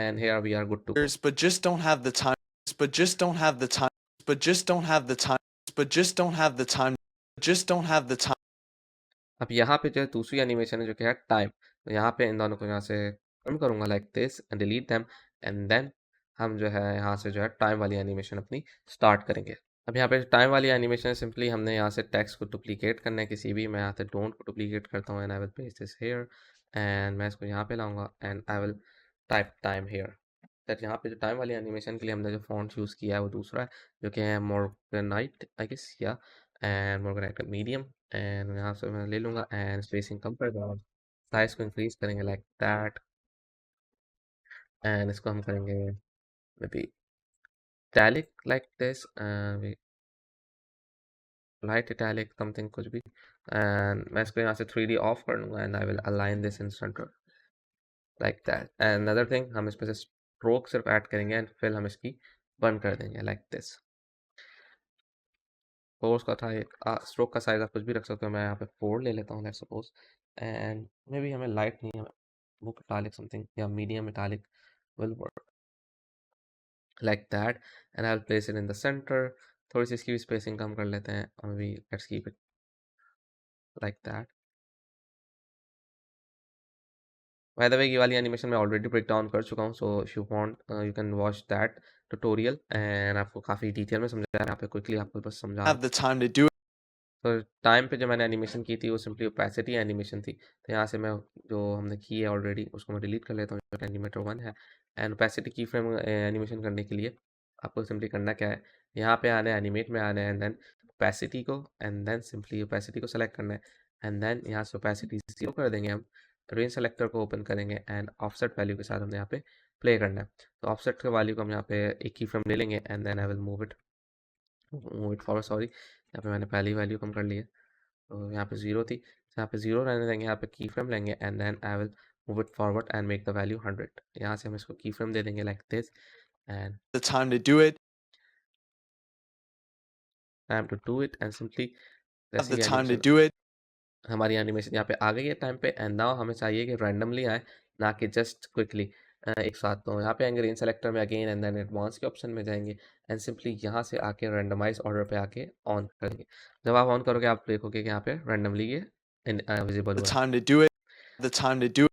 Speaker 1: and here we are good to go.
Speaker 2: but just don't have the time but just don't have the time but just don't have the time but just don't have the time.
Speaker 1: अब यहाँ पे जो है दूसरी animation है जो कि है टाइम, तो यहाँ पे इन दोनों को यहाँ से कम करूँगा like this and delete them, and then हम जो है यहाँ से जो है टाइम वाली एनिमेशन अपनी स्टार्ट करेंगे। अब यहाँ पे टाइम वाली एनिमेशन सिंपली हमने यहाँ से टेक्स्ट को डुप्लीकेट करना है किसी भी, मैं यहाँ से डोंट को डुप्लीकेट करता हूँ and I will paste this here, and मैं इसको यहाँ पे लाऊंगा and I will type time here. That यहाँ पे जो टाइम वाली एनिमेशन के लिए हमने जो फॉन्ट यूज़ किया है वो दूसरा है जो कि है मोर्गनाइट आई गेस, या एंड मोर्गनाइट मीडियम, एंड यहाँ से मैं ले लूँगा एंड स्पेसिंग कम कर दूँगा, साइज को इंक्रीज करेंगे लाइक दैट, एंड इसको हम करेंगे may be italic like this, light italic something कुछ भी, एंड मैं इसको यहाँ से 3D ऑफ कर लूँगा and I will align this in centre like that, and another thing हम इसमें से स्ट्रोक सिर्फ ऐड करेंगे एंड फिर हम इसकी बंद कर देंगे लाइक दिस। फोर्स का था एक स्ट्रोक का साइज आप कुछ भी रख सकते हो, मैं यहाँ पे 4 ले लेता हूँ let's suppose, and may be हमें लाइट नहीं है, वो इटालिक समथिंग या medium italic will work like that, and I will place it in the centre, थोड़ी सी इसकी भी स्पेसिंग कम कर लेते हैं, may be let's keep it like that. By the way ये वाली एनिमेशन मैं ऑलरेडी ब्रेक डाउन कर चुका हूँ, so if you want you can watch that tutorial, and आपको काफ़ी डिटेल में समझाया है, यहाँ पे क्विकली आपको बस समझा रहा हूँ।
Speaker 2: Have the time to do it.
Speaker 1: तो टाइम पे जो मैंने एनिमेशन की थी वो सिंपली ओपेसिटी एनिमेशन थी, तो यहाँ से मैं जो हमने की है ऑलरेडी उसको मैं डिलीट कर लेता हूँ, जो एनिमेटर 1 है, and opacity key frame animation करने के लिए आपको सिंपली करना क्या है, यहाँ पे आना है, एनिमेट में आना है, एंड देन ओपेसिटी को, एंड देन सिंपली ओपेसिटी को सेलेक्ट करना है, एंड देन यहाँ से ओपेसिटी 0 कर देंगे हम, रेंज सेलेक्टर को ओपन करेंगे एंड ऑफसेट वैल्यू के साथ हमने यहाँ पे प्ले करना है, तो ऑफसेट के वैल्यू को हम यहाँ पे एक की फ्रेम ले लेंगे and then I will move it forward, sorry यहाँ पे मैंने पहली वैल्यू कम कर ली है, तो यहाँ पे 0 थी, तो यहाँ पे 0 रहने देंगे, यहाँ पे की फ्रेम लेंगे and then I will move it forward and make the value 100, यहाँ से हम इसको की फ्रेम दे देंगे like this, and
Speaker 2: The time to do it.
Speaker 1: Time to do it, and simply
Speaker 2: Have
Speaker 1: जैसे
Speaker 2: the
Speaker 1: ही
Speaker 2: time to
Speaker 1: animation
Speaker 2: do it.
Speaker 1: हमारी animation यहाँ पे आ गई है टाइम पे, एंड नाउ हमें चाहिए कि रैंडमली आए, ना कि जस्ट क्विकली एक साथ, तो यहाँ पे आएंगे रेंज सेलेक्टर में अगेन एंड देन एडवांस के ऑप्शन में जाएंगे एंड सिंपली यहाँ से आके रैंडमाइज ऑर्डर पे आके ऑन करेंगे, जब आप ऑन करोगे आप देखोगे कि यहाँ पे रैंडमली ये विजिबल
Speaker 2: The
Speaker 1: हुआ है।
Speaker 2: time to do it. The time to do it.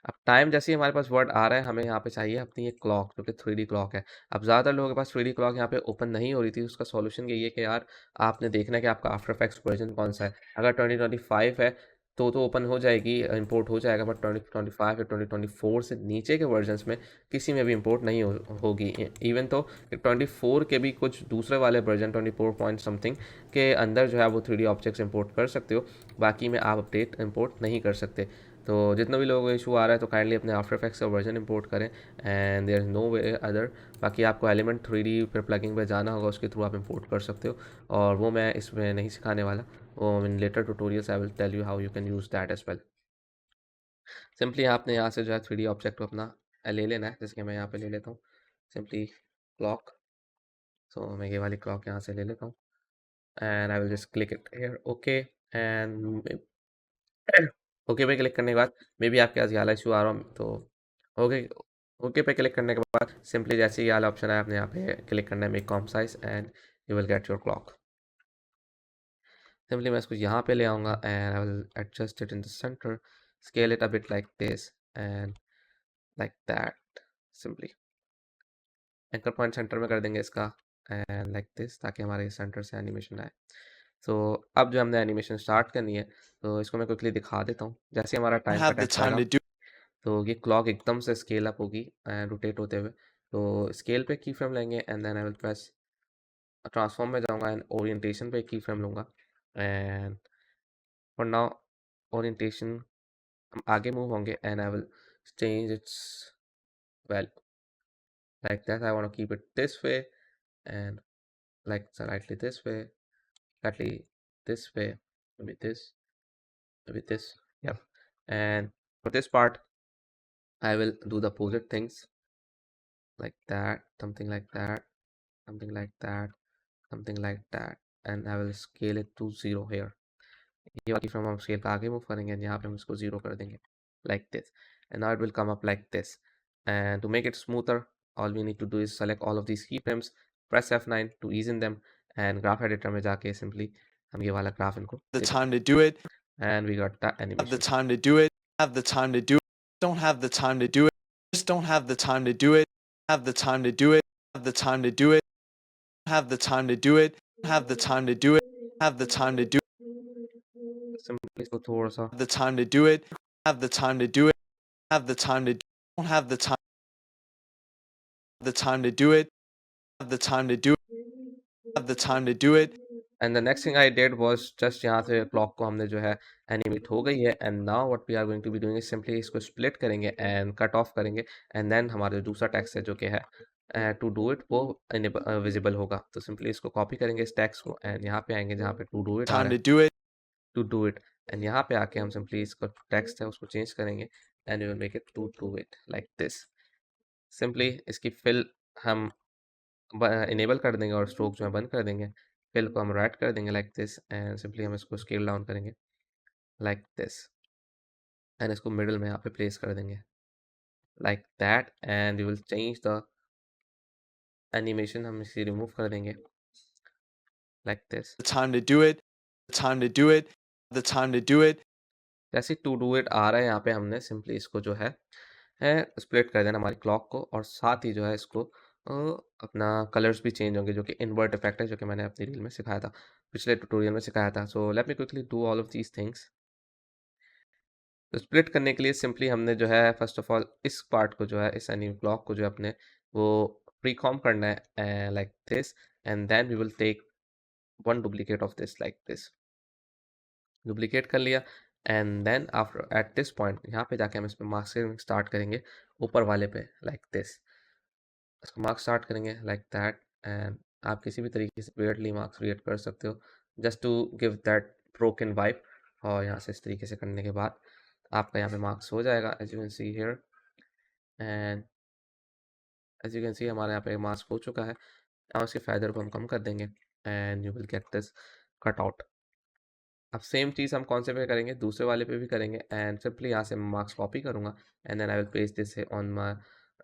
Speaker 1: अब टाइम जैसे ही हमारे पास वर्ड आ रहा है, हमें यहाँ पे चाहिए अपनी एक क्लॉक जो कि 3D क्लॉक है। अब ज़्यादातर लोगों के पास 3D क्लॉक यहाँ पे ओपन नहीं हो रही थी, उसका सॉल्यूशन यही है कि यार आपने देखना है कि आपका आफ्टर इफेक्ट्स वर्जन कौन सा है। अगर 2025 है तो ओपन हो जाएगी, इंपोर्ट हो जाएगा, बट 2025 या 2024 से नीचे के वर्जन्स में किसी में भी इंपोर्ट नहीं होगी। इवन तो 24 के भी कुछ दूसरे वाले वर्जन 24 पॉइंट समथिंग के अंदर जो है वो 3D ऑब्जेक्ट्स इंपोर्ट कर सकते हो, बाकी में आप अपडेट इंपोर्ट नहीं कर सकते। तो जितना भी लोगों को इशू आ रहा है तो काइंडली अपने आफ्टर इफेक्ट्स का वर्जन इंपोर्ट करें, and there is no way other. बाकी आपको एलिमेंट 3D फिर प्लगिंग पे जाना होगा, उसके थ्रू आप इंपोर्ट कर सकते हो, और वो मैं इसमें नहीं सिखाने वाला, वो in later tutorials I will tell you how you can use that as well. Simply आपने यहाँ से जो है 3D ऑब्जेक्ट को अपना ले लेना है, जैसे कि मैं यहाँ पे ले लेता हूँ सिंपली क्लॉक, सो मैं ये वाली क्लॉक यहाँ से ले लेता हूँ and I will just click it here, okay, and okay पे क्लिक करने के बाद मे बी आपके पास ये वाला इशू आ रहा हो, तो ओके ओके पे क्लिक करने के बाद सिंपली जैसे ये वाला ऑप्शन है आपने यहाँ पे क्लिक करना है make com size and you will get your clock. Simply मैं इसको यहाँ पे ले आऊँगा and I will adjust it in the centre, scale it a bit like this and like that, simply anchor point centre में कर देंगे इसका एंड लाइक दिस, ताकि हमारे सेंटर से एनिमेशन आए। तो अब जो हमने एनिमेशन स्टार्ट करनी है, तो इसको मैं क्विकली दिखा देता हूँ। जैसे हमारा
Speaker 2: Don't
Speaker 1: टाइम का
Speaker 2: have the
Speaker 1: टेक्स्ट
Speaker 2: time
Speaker 1: आएगा
Speaker 2: to do.
Speaker 1: तो ये क्लॉक एकदम से स्केल अप होगी एंड रोटेट होते हुए, तो स्केल पे की फ्रेम लेंगे and then I will press transform में जाऊंगा एंड ओरिएंटेशन पे की फ्रेम लूँगा, एंड फॉर नाउ ओरिएंटेशन हम आगे मूव होंगे and I will change its value like that, I want to keep it this way and like slightly this way, slightly this way, maybe this, yep. And for this part I will do the opposite things like that, something like that, something like that, something like that, and I will scale it to 0 here। ये वाली frame हम scale का आगे move करेंगे and यहाँ पे हम इसको 0 कर देंगे like this, and now it will come up like this। and to make it smoother all we need to do is select all of these keyframes, press F9 to ease in them, and graph editor में जाके simply हम ये वाला graph इनको
Speaker 2: The
Speaker 1: दे
Speaker 2: time
Speaker 1: देंगे
Speaker 2: to do it.
Speaker 1: And we got the
Speaker 2: Have the
Speaker 1: animation.
Speaker 2: time to do it. Have the time to do it. Don't have the time to do it. Just don't have the time to do it. Have the time to do it. Have the time to do it. Have the time to do it. Have the time to do it. Have the time to do it.
Speaker 1: Simply इसको थोड़ा सा
Speaker 2: Have the time to do it. Have the time to do it. Have the time to don't have the time to do it. Have the time to do it. Have the time to do it.
Speaker 1: And the next thing I did was just यहाँ से clock को हमने जो है animate हो गई है and now what we are going to be doing is simply इसको स्प्लिट करेंगे एंड कट ऑफ करेंगे एंड देन हमारा जो दूसरा टेक्स्ट है जो कि है टू डू इट वो विजिबल होगा. तो सिंपली इसको कॉपी करेंगे इस टेक्स्ट को एंड यहाँ पे आएंगे जहाँ पे टू डू इट आ
Speaker 2: Time
Speaker 1: रहा
Speaker 2: to
Speaker 1: है,
Speaker 2: do it.
Speaker 1: To do it. And यहाँ पे आके हम सिंपली इसका टेक्स्ट है उसको चेंज करेंगे and we will make it to do it like this. Simply इसकी फिल हम इनेबल कर देंगे और स्ट्रोक जो है बंद कर देंगे. फिल को हम राइट कर देंगे लाइक दिस एंड सिंपली हम इसको स्केल डाउन करेंगे लाइक दिस एंड इसको मिडल में यहाँ पे प्लेस कर देंगे like that and you will change the animation. हम इसे रिमूव कर देंगे like this.
Speaker 2: The time to do it. The time to do it. The time to do it.
Speaker 1: जैसे टू डू इट आ रहा है यहाँ पे हमने सिंपली इसको जो है स्प्लिट कर देना हमारी क्लॉक को और साथ ही जो है इसको अपना कलर्स भी चेंज होंगे जो कि इन्वर्ट इफेक्ट है जो कि मैंने अपनी रील में सिखाया था, पिछले ट्यूटोरियल में सिखाया था. सो let me quickly do all of these things. तो स्प्लिट करने के लिए सिंपली हमने जो है फर्स्ट ऑफ ऑल इस पार्ट को जो है इस एनी ब्लॉक को जो है अपने वो प्रीकॉम करना है like this and then we will take one duplicate of this like this. Duplicate कर लिया and then after at this point यहाँ पे जाके हम इस पर मार्क्सिंग स्टार्ट करेंगे ऊपर वाले पे लाइक दिस. इसको मार्क्स स्टार्ट करेंगे लाइक दैट एंड आप किसी भी तरीके से वेयर्डली मार्क्स क्रिएट कर सकते हो just to give that broken vibe. और यहाँ से इस तरीके से करने के बाद आपका यहाँ पे मार्क्स हो जाएगा as you can see here and as you can see हमारे यहाँ पे मार्क्स हो चुका है. अब इसके फैदर को हम कम कर देंगे and you will get this cut out. अब सेम चीज़ हम कौन से पे करेंगे दूसरे वाले पे भी करेंगे एंड सिंपली यहाँ से मार्क्स कॉपी करूँगा and then I will paste this on my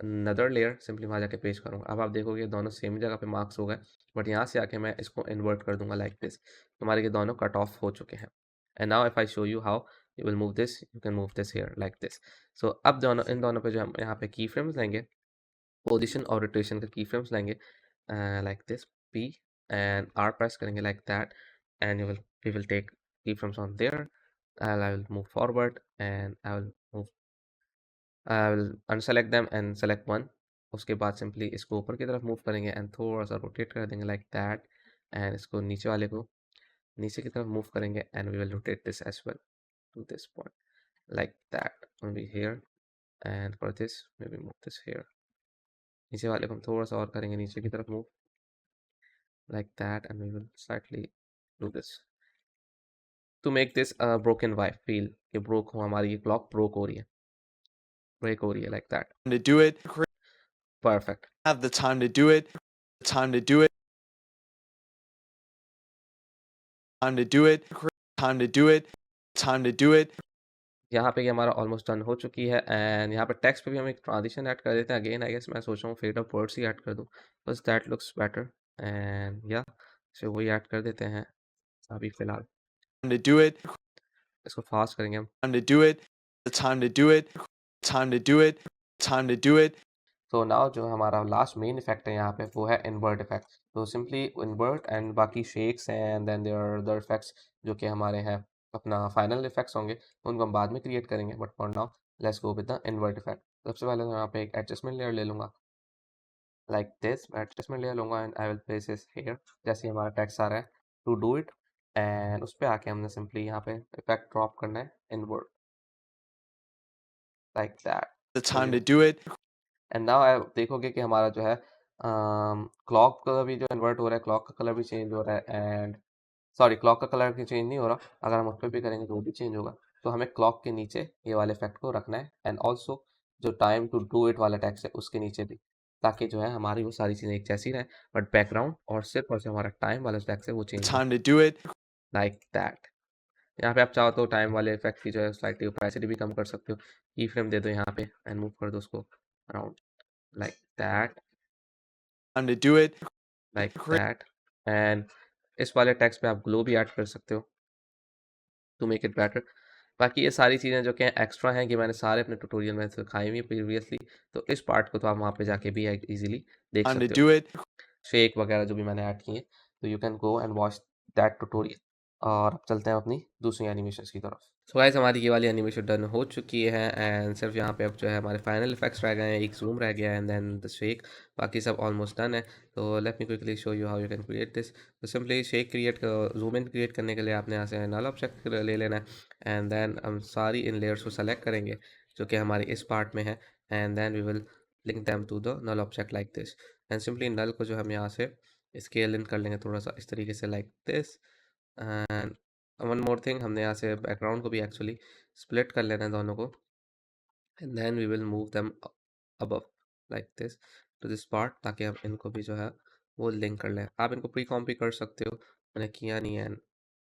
Speaker 1: another layer. Simply वहाँ जाके पेस्ट करूँगा. अब आप देखोगे दोनों सेम जगह पे मार्क्स हो गए बट यहाँ से आके मैं इसको इन्वर्ट कर दूंगा लाइक दिस. हमारे ये दोनों कट ऑफ हो चुके हैं and now if I show you how you will move this you can move this here like this. So अब दोनों इन दोनों पे जो हम यहाँ पे की फ्रेम्स लेंगे पोजिशन और रोटेशन के की फ्रेम्स लेंगे like this P and R press करेंगे like that and you will we will take keyframes on there and I will move forward and I will unselect them and select one. उसके बाद simply इसको ऊपर की तरफ move करेंगे and थोड़ा सा रोटेट कर देंगे लाइक दैट एंड इसको नीचे वाले को नीचे की तरफ मूव करेंगे and we will rotate this as well to this point like that only here and for this maybe move this here. नीचे वाले को हम थोड़ा सा और करेंगे नीचे की तरफ move like that and we will slightly do this to make this broken vibe feel कि ब्रोक हो हमारी ये क्लॉक ब्रोक हो रही है ब्रेक हो रही है like that.
Speaker 2: To do it.
Speaker 1: Perfect.
Speaker 2: Have the time to do it. The time to do it. Time to do it. Time to do it. Time to do it.
Speaker 1: यहाँ पे ये हमारा ऑलमोस्ट डन हो चुकी है and यहाँ पे text पे भी हम एक ट्रांजिशन ऐड कर देते हैं. अगेन आई गेस मैं सोच रहा हूँ फेड ऑफ वर्ड्स ही ऐड कर दूँ बस दैट लुक्स बेटर एंड या सो वही ऐड कर देते हैं अभी फ़िलहाल.
Speaker 2: Time to do it.
Speaker 1: इसको फास्ट करेंगे हम.
Speaker 2: Time to do it. The time to do it. Time to do it. Time to do it.
Speaker 1: तो नाउ जो हमारा लास्ट मेन इफेक्ट है यहाँ पे वो है इन्वर्ट इफेक्ट. तो सिंपली इन्वर्ट एंड बाकी shakes and then there are other effects जो कि हमारे हैं अपना फाइनल इफेक्ट्स होंगे उनको हम बाद में क्रिएट करेंगे but for now let's go with the invert effect. सबसे पहले तो यहाँ पे एक एडजस्टमेंट लेयर ले लूँगा लाइक दिस. मैं एडजस्टमेंट लेयर लूँगा and I will place this here जैसे ही हमारा टेक्स्ट आ रहा है टू डू इट एंड उस पे आके हमने सिंपली यहाँ पे इफेक्ट ड्रॉप करना है inward like that.
Speaker 2: The time to do it.
Speaker 1: And now देखोगे कि हमारा जो है क्लॉक का भी जो इन्वर्ट हो रहा है क्लॉक का कलर भी चेंज हो रहा है एंड सॉरी क्लॉक का कलर भी चेंज नहीं हो रहा. अगर हम उस पर भी करेंगे तो वो भी चेंज होगा. तो हमें क्लॉक के नीचे ये वाले इफेक्ट को रखना है एंड ऑल्सो जो टाइम टू डू इट वाला टेक्स्ट है उसके नीचे भी ताकि जो है हमारी वो सारी चीज़ें एक जैसी रहें बट बैकग्राउंड और सिर्फ और सिर्फ हमारा टाइम वाला टेक्स्ट है वो चेंज हो
Speaker 2: Time to do it.
Speaker 1: Like that. यहाँ पे आप चाहो तो टाइम वाले इफेक्ट की जो है स्लाइटली ओपेसिटी भी कम कर सकते हो. की फ्रेम दे दो यहाँ पे एंड मूव कर दो उसको around like that
Speaker 2: Time to do it.
Speaker 1: like that and इस वाले टेक्स्ट पे आप ग्लो भी ऐड कर सकते हो टू मेक इट बेटर। बाकी ये सारी चीज़ें जो कि एक्स्ट्रा हैं कि मैंने सारे अपने ट्यूटोरियल में सिखाई हुई प्रीवियसली, तो इस पार्ट को तो आप वहाँ पे जाके भी इजीली देख
Speaker 2: time to
Speaker 1: सकते हो।
Speaker 2: do it.
Speaker 1: शेक वगैरह जो भी मैंने ऐड किए, तो you can go and watch that tutorial. और अब चलते हैं अपनी दूसरी एनिमेशन की तरफ। सो गाइस हमारी ये वाली एनिमेशन डन हो चुकी है एंड सिर्फ यहाँ पे अब जो है हमारे फाइनल इफेक्ट्स रह गए हैं, एक जूम रह गया है एंड देन द शेक, बाकी सब ऑलमोस्ट डन है। तो let me quickly show you how you can create this. तो simply shake create zoom in create करने के लिए आपने यहाँ से नल ऑब्जेक्ट ले लेना है एंड देन हम सारी इन लेयर्स को सेलेक्ट करेंगे जो कि हमारे इस पार्ट में है and then we will link them to the null object like this. And simply null को जो हम यहाँ से स्केल इन कर लेंगे थोड़ा सा इस तरीके से like this. And one more thing, हमने यहाँ से बैकग्राउंड को भी एक्चुअली स्प्लिट कर लेना है दोनों को and then we will move them above like this to this part, ताकि हम इनको भी जो है वो लिंक कर लें। आप इनको प्री कॉम भी कर सकते हो, मैंने किया नहीं है।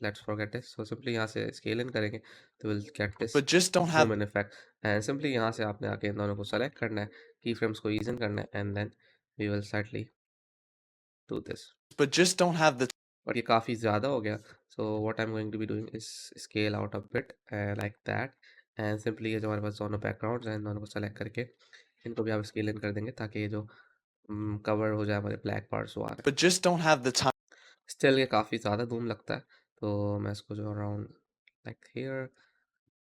Speaker 1: Let's forget this. So simply यहाँ से स्केल इन करेंगे तो will get this
Speaker 2: But just don't have
Speaker 1: zoom in effect and simply यहाँ से आपने आके इन दोनों को सेलेक्ट करना है, की फ्रेम्स को ईज इन करना है and then we will slightly do this.
Speaker 2: but just don't have the
Speaker 1: और ये काफ़ी ज़्यादा हो गया, so what I am going to be doing is scale out a bit like that and simply ये जो हमारे पास दोनों बैकग्राउंड्स हैं इन दोनों को सेलेक्ट करके इनको भी आप स्केल इन कर देंगे ताकि ये जो कवर हो जाए हमारे ब्लैक पार्ट्स वो आ रहे
Speaker 2: but just don't have the time
Speaker 1: हैं। स्टिल ये काफ़ी ज़्यादा धूम लगता है, तो मैं इसको जो around like here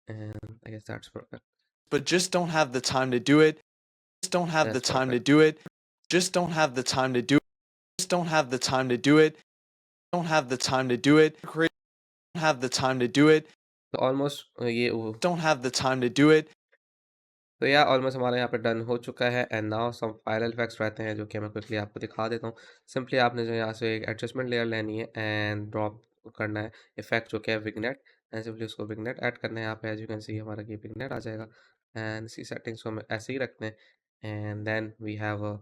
Speaker 1: and I guess that's perfect.
Speaker 2: but just don't have the time to do it. Just don't have the
Speaker 1: that's
Speaker 2: time to
Speaker 1: perfect.
Speaker 2: do it. Just don't have the time to do it. Just don't have the time to do it. Don't have the time to do it. Don't have the time to do it.
Speaker 1: तो almost ये वो
Speaker 2: Don't have the time to do it.
Speaker 1: तो या almost हमारा यहाँ पे done हो चुका है and now some final effects रहते हैं जो कि मैं क्विकली आपको दिखा देता हूँ। सिंपली आपने जो यहाँ से एक एडजस्टमेंट लेयर लेनी है एंड ड्रॉप करना है इफेक्ट जो कि है विग्नेट एंड सिंपली उसको विग्नेट ऐड करना है। यहाँ पे एज यू कैन सी हमारा ये विग्नेट आ जाएगा एंड इसी सेटिंग्स को हम ऐसे ही रखते हैं एंड देन वी हैव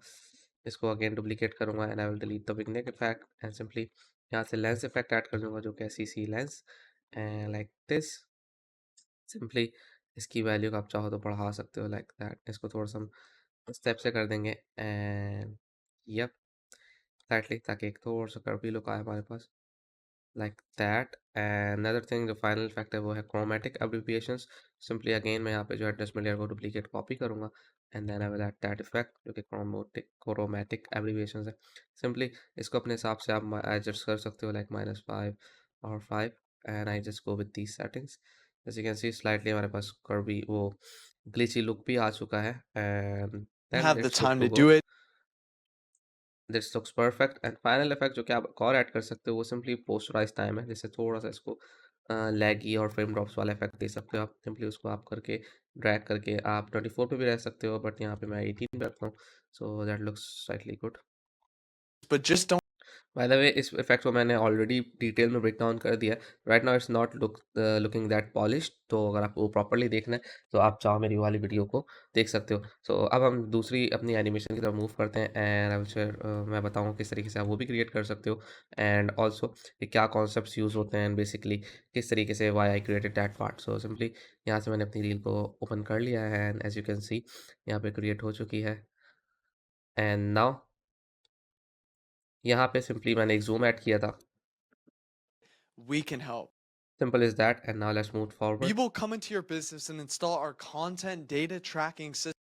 Speaker 1: इसको अगेन डुप्लीकेट करूँगा and I will delete the vignette effect and simply यहाँ से लेंस इफेक्ट ऐड कर दूँगा जो कि C C lens and like this. Simply इसकी वैल्यू को आप चाहो तो बढ़ा सकते हो लाइक दैट। इसको थोड़ा सा हम स्टेप से कर देंगे एंड यप स्लाइटली, ताकि एक थोड़ा सा कर्वी लुक आए हमारे पास like that. And another thing जो फाइनल इफेक्ट है वो है क्रोमेटिक एब्रिविएशंस। सिंपली अगेन मैं यहाँ पे जो है एडजस्टमेंट लेयर को डुप्लीकेट कॉपी करूँगा and then I will add that effect जो कि क्रोमेटिक एब्रिविएशंस है। सिंपली इसको अपने हिसाब से आप एडजस्ट कर सकते हो लाइक -5 और 5 and I just go with these settings. जैसे कैन सी स्लाइटली हमारे पास कर्वी वो ग्लिची लुक भी आ चुका है and
Speaker 2: Don't
Speaker 1: then
Speaker 2: have the
Speaker 1: it's good
Speaker 2: time
Speaker 1: to
Speaker 2: to
Speaker 1: go.
Speaker 2: do it.
Speaker 1: This looks perfect and final effect जो कि आप एक और ऐड कर सकते हो वो सिंपली पोस्टराइज टाइम है, जिससे थोड़ा सा इसको लैगी और फ्रेम ड्रॉप्स वाला इफेक्ट दे सकते हो आप। सिंपली उसको आप करके ड्रैग करके आप 24 पे भी रह सकते हो, बट यहाँ पे मैं 18 पे रखता हूँ, so that looks slightly good.
Speaker 2: But just don't
Speaker 1: by the way इस इफेक्ट को मैंने ऑलरेडी डिटेल में ब्रेक डाउन कर दिया है। Right now it's not looking that polished, तो अगर आपको प्रॉपर्ली देखना है तो आप चाहो मेरी वाली वीडियो को देख सकते हो। सो अब हम दूसरी अपनी एनिमेशन की तरफ मूव करते हैं एंड आई विल शेयर मैं बताऊँ किस तरीके से आप वो भी क्रिएट कर सकते हो एंड ऑल्सो कि क्या कॉन्सेप्ट्स यूज़ होते हैं बेसिकली किस तरीके से why I created that part. So simply यहाँ से मैंने अपनी रील को ओपन कर लिया है and as you can see यहाँ पे क्रिएट हो चुकी है एंड नाउ यहाँ पे सिंपली मैंने एक जूम ऐड किया था।
Speaker 2: we can help.
Speaker 1: Simple as that. And now let's move
Speaker 2: We
Speaker 1: forward.
Speaker 2: will come into your business and install our content data tracking system.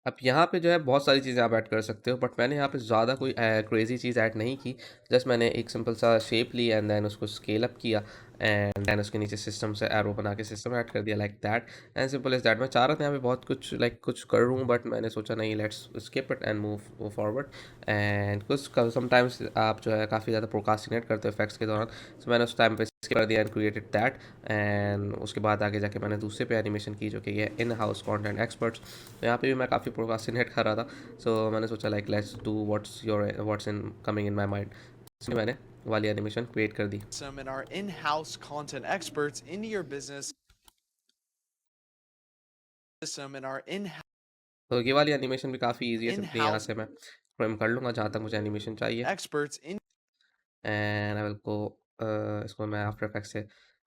Speaker 1: अब यहाँ पे जो है बहुत सारी चीज़ें आप ऐड कर सकते हो, बट मैंने यहाँ पे ज़्यादा कोई क्रेज़ी चीज़ ऐड नहीं की। जस्ट मैंने एक सिंपल सा शेप ली एंड देन उसको स्केल अप किया एंड देन उसके नीचे सिस्टम से एरो बना के सिस्टम ऐड कर दिया like that and simple is that. मैं चाह रहा था यहाँ पे बहुत कुछ कुछ करूँ, बट मैंने सोचा नहीं, let's skip it and move forward. And कुछ समटाइम्स आप जो है काफ़ी ज़्यादा प्रोकास्टिनेट करते हो इफेक्ट्स के दौरान, तो मैंने उस टाइम पे स्किप कर दिया एंड क्रिएटेड दैट एंड उसके बाद आगे जाके मैंने दूसरे पे एनिमेशन की जो कि ये इन हाउस कंटेंट एक्सपर्ट्स। तो यहाँ पे भी मैं काफ़ी प्रोकास्टिनेट कर रहा था, सो मैंने सोचा like let's do what's in coming in my mind. इसलिए मैंने वाली एनिमेशन क्रिएट कर दी।
Speaker 2: And our in-house content experts into your business system and our
Speaker 1: तो ये वाली एनिमेशन भी काफ़ी ईजी है। सिंपली यहाँ
Speaker 2: in-house
Speaker 1: से मैं फ्रेम कर लूँगा जहाँ तक मुझे एनिमेशन चाहिए
Speaker 2: experts in
Speaker 1: and I will गो इसको मैं आफ्टर इफेक्ट से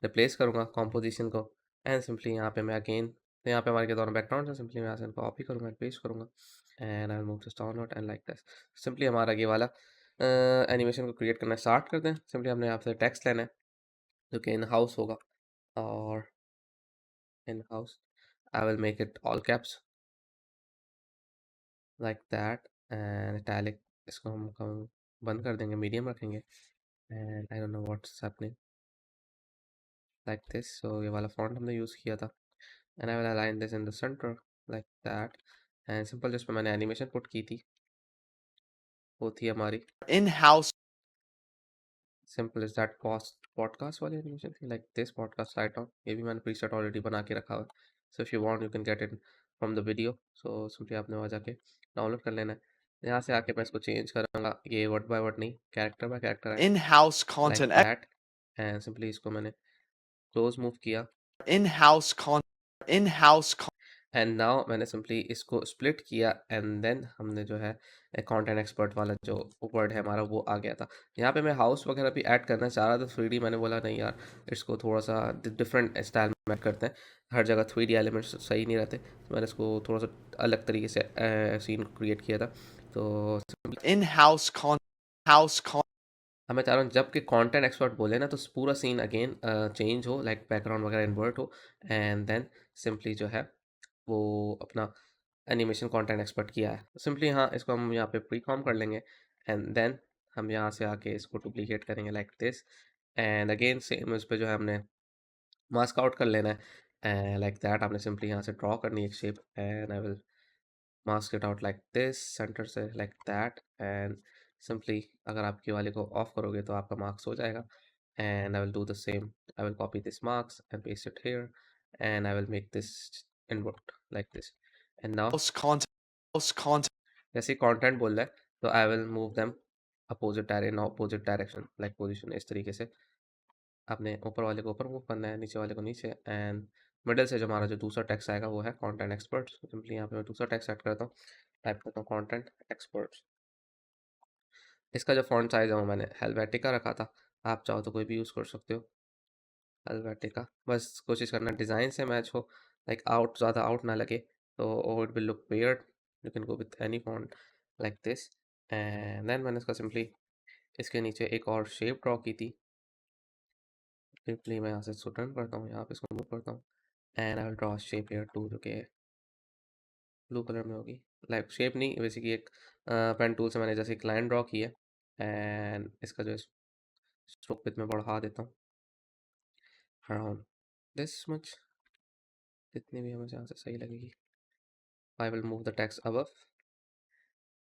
Speaker 1: रिप्लेस करूँगा कॉम्पोजिशन को एंड सिंपली यहाँ पे मैं अगेन, तो यहाँ पे हमारे के दोनों बैकग्राउंड है, सिंपली मैं यहाँ से इनको कॉपी करूँगा पेस्ट करूँगा and I will move this downward and like this. Simply हमारा ये वाला एनिमेशन को क्रिएट करना स्टार्ट कर दें। सिंपली हमने यहाँ से टेक्स्ट लेना है जो कि इन हाउस होगा, और in house I will make it all caps like that, and italic इसको हम बंद कर देंगे, मीडियम रखेंगे, and I don't know what's happening like this. So ये वाला फॉन्ट हमने यूज़ किया था, and I will align this in the centre like that, and simple जिस पे मैंने एनिमेशन पुट की थी वो थी हमारी
Speaker 2: in-house
Speaker 1: simple is that podcast वाली एनिमेशन थी, like this podcast right on. ये भी मैंने प्रीसेट ऑलरेडी बना के रखा हुआ है, so if you want you can get it from the video. So simply आपने वहाँ जाके डाउनलोड कर लेना है। यहाँ से आके मैं इसको चेंज करूँगा, ये वर्ड बाय वर्ड नहीं, कैरेक्टर बाय कैरेक्टर है,
Speaker 2: in-house
Speaker 1: like
Speaker 2: content
Speaker 1: that, and simply इसको मैंने क्लोज मूव किया,
Speaker 2: in-house con in-house con
Speaker 1: and now मैंने सिंपली इसको स्प्लिट किया, एंड देन हमने जो है कंटेंट एक्सपर्ट वाला जो वर्ड है हमारा वो आ गया था। यहाँ पे मैं हाउस वगैरह भी ऐड करना चाह रहा था 3D, मैंने बोला नहीं यार इसको थोड़ा सा डिफरेंट स्टाइल में ऐड करते हैं, हर जगह 3D एलिमेंट्स सही नहीं रहते, तो मैंने इसको थोड़ा सा अलग तरीके से सीन क्रिएट किया था। तो
Speaker 2: in-house con house con
Speaker 1: अब मैं चाह रहा हूँ जब कि कंटेंट एक्सपर्ट बोले ना तो पूरा सीन अगेन चेंज हो, लाइक बैकग्राउंड वगैरह इन्वर्ट हो, एंड देन सिंपली जो है वो अपना एनिमेशन कंटेंट एक्सपर्ट किया है। सिंपली हाँ इसको हम यहाँ पे प्री कॉम कर लेंगे, एंड देन हम यहाँ से आके इसको डुप्लीकेट करेंगे like this, and again same इस पे जो है हमने मास्क आउट कर लेना है, लाइक दैट। आपने सिंपली यहाँ से ड्रॉ करनी है एक shape, and I will mask it out like this centre से लाइक दैट, एंड सिंपली अगर आपकी वाले को ऑफ करोगे तो आपका मार्क्स हो जाएगा, and I will do the same. I will copy this marks and paste it here, and I will make this invert like this. And now
Speaker 2: house content
Speaker 1: जैसे कंटेंट बोल रहा है तो I will move them opposite direction, like position इस तरीके से। आपने ऊपर वाले को ऊपर मूव करना है, नीचे वाले को नीचे, एंड मिडल से जो हमारा जो दूसरा टेक्स्ट आएगा वो है कंटेंट एक्सपर्ट्स। सिंपली यहाँ पे मैं दूसरा टेक्स्ट ऐड करता हूँ, टाइप करता हूँ कंटेंट एक्सपर्ट्स। इसका जो फॉन्ट साइज है वो मैंने हेलवेटिका रखा था, आप चाहो तो कोई भी यूज़ कर सकते हो हेलवेटिका। बस कोशिश करना डिज़ाइन से मैच हो, लाइक आउट ज़्यादा आउट ना लगे, तो it will look weird. You can go with any font like this, and then मैंने इसका सिंपली इसके नीचे एक और शेप ड्रॉ की थी। सिंपली मैं यहाँ से इसको टर्न करता हूँ, यहाँ पे इसको मूव करता हूँ, and I will draw shape here too जो कि ब्लू कलर में होगी। लाइक शेप नहीं, बेसिकली एक पेन टूल से मैंने जैसे एक लाइन ड्रॉ की है, एंड इसका जो स्ट्रोक विथ मैं बढ़ा देता हूँ अराउंड दिस मच, जितनी भी हमें यहाँ से सही लगेगी। I will move the text above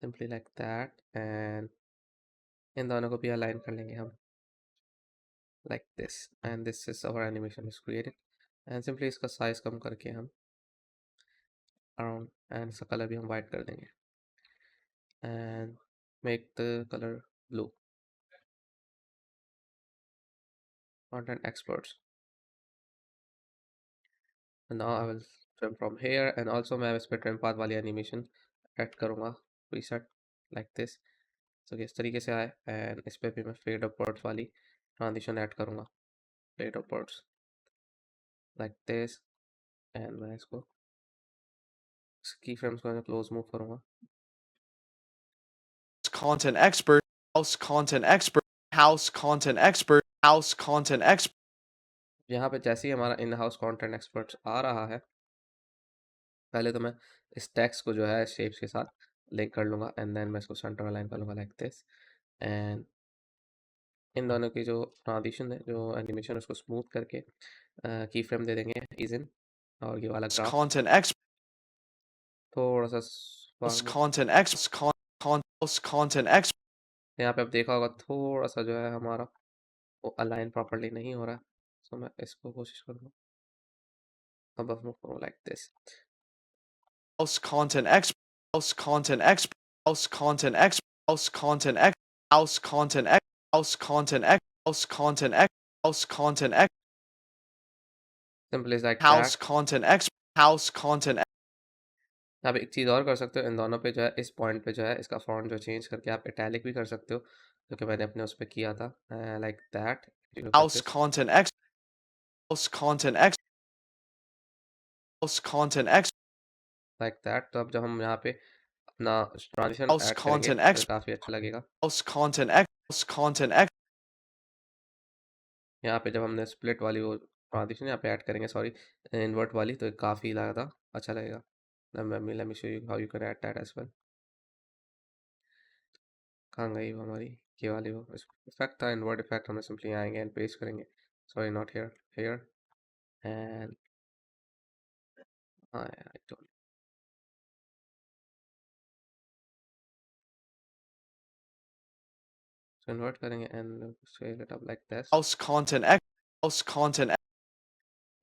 Speaker 1: simply like that, and इन दोनों को भी अलाइन कर लेंगे हम like this, and this is our animation is created, and simply इसका साइज कम करके हम around, and इसका कलर भी हम वाइट कर देंगे, and make the color blue, content experts, and now I will trim from here, and also मैं इस पे trim path वाली animation ऐड करूँगा preset like this, so कि इस तरीके से आए, and इस पे भी मैं fade upwards वाली transition ऐड करूँगा, fade upwards like this, and मैं इसको की फ्रेम्स को मैं क्लोज मूव करूँगा।
Speaker 2: content expert house content expert house content expert house content expert
Speaker 1: यहाँ पे जैसे ही हमारा इन हाउस कंटेंट एक्सपर्ट्स आ रहा है, पहले तो मैं इस टेक्स्ट को जो है शेप्स के साथ लिंक कर लूँगा, एंड देन मैं इसको सेंटर अलाइन कर लूँगा लाइक दिस, एंड इन दोनों की जो ट्रांजिशन है, जो एनिमेशन, उसको स्मूथ करके की फ्रेम दे देंगे इज इन, और ये वाला ग्राफ
Speaker 2: content expert
Speaker 1: थोड़ा सा
Speaker 2: house
Speaker 1: farm-
Speaker 2: content expert house content expert
Speaker 1: यहाँ पे आप देखा होगा थोड़ा सा जो है हमारा वो अलाइन प्रॉपरली नहीं हो रहा है, सो मैं इसको कोशिश करूँगा अब मूव करूँ like this.
Speaker 2: house content expert house content expert house content expert house content expert house content expert house content expert house content expert house content expert
Speaker 1: simple is like
Speaker 2: house
Speaker 1: that.
Speaker 2: content expert house content
Speaker 1: आप एक चीज़ और कर सकते हो, इन दोनों पे जो है इस पॉइंट पे जो है इसका फॉन्ट जो चेंज करके आप इटैलिक भी कर सकते हो, जो कि मैंने अपने उस पे किया था like that, look at
Speaker 2: house
Speaker 1: this
Speaker 2: content expert house content expert house content expert
Speaker 1: like that. तो अब जब हम यहाँ पे अपना ट्रांजिशन
Speaker 2: house
Speaker 1: ऐड करेंगे
Speaker 2: content
Speaker 1: तो
Speaker 2: expert,
Speaker 1: काफ़ी अच्छा लगेगा।
Speaker 2: house content ex, house content ex,
Speaker 1: यहाँ पे जब हमने स्प्लिट वाली वो ट्रांजिशन यहाँ पे ऐड करेंगे, सॉरी, इन्वर्ट वाली, तो काफ़ी ज़्यादा अच्छा लगेगा। Let me show you how you can add that as well. कहाँ गई वो हमारी ये वाली वो इफेक्ट था, इन्वर्ट इफेक्ट। हमें सिंपली आएंगे एंड पेस्ट करेंगे, sorry not here, here and हाँ आई टोल्ड। सो इन्वर्ट करेंगे and scale it up like this.
Speaker 2: house content ex, house content ex,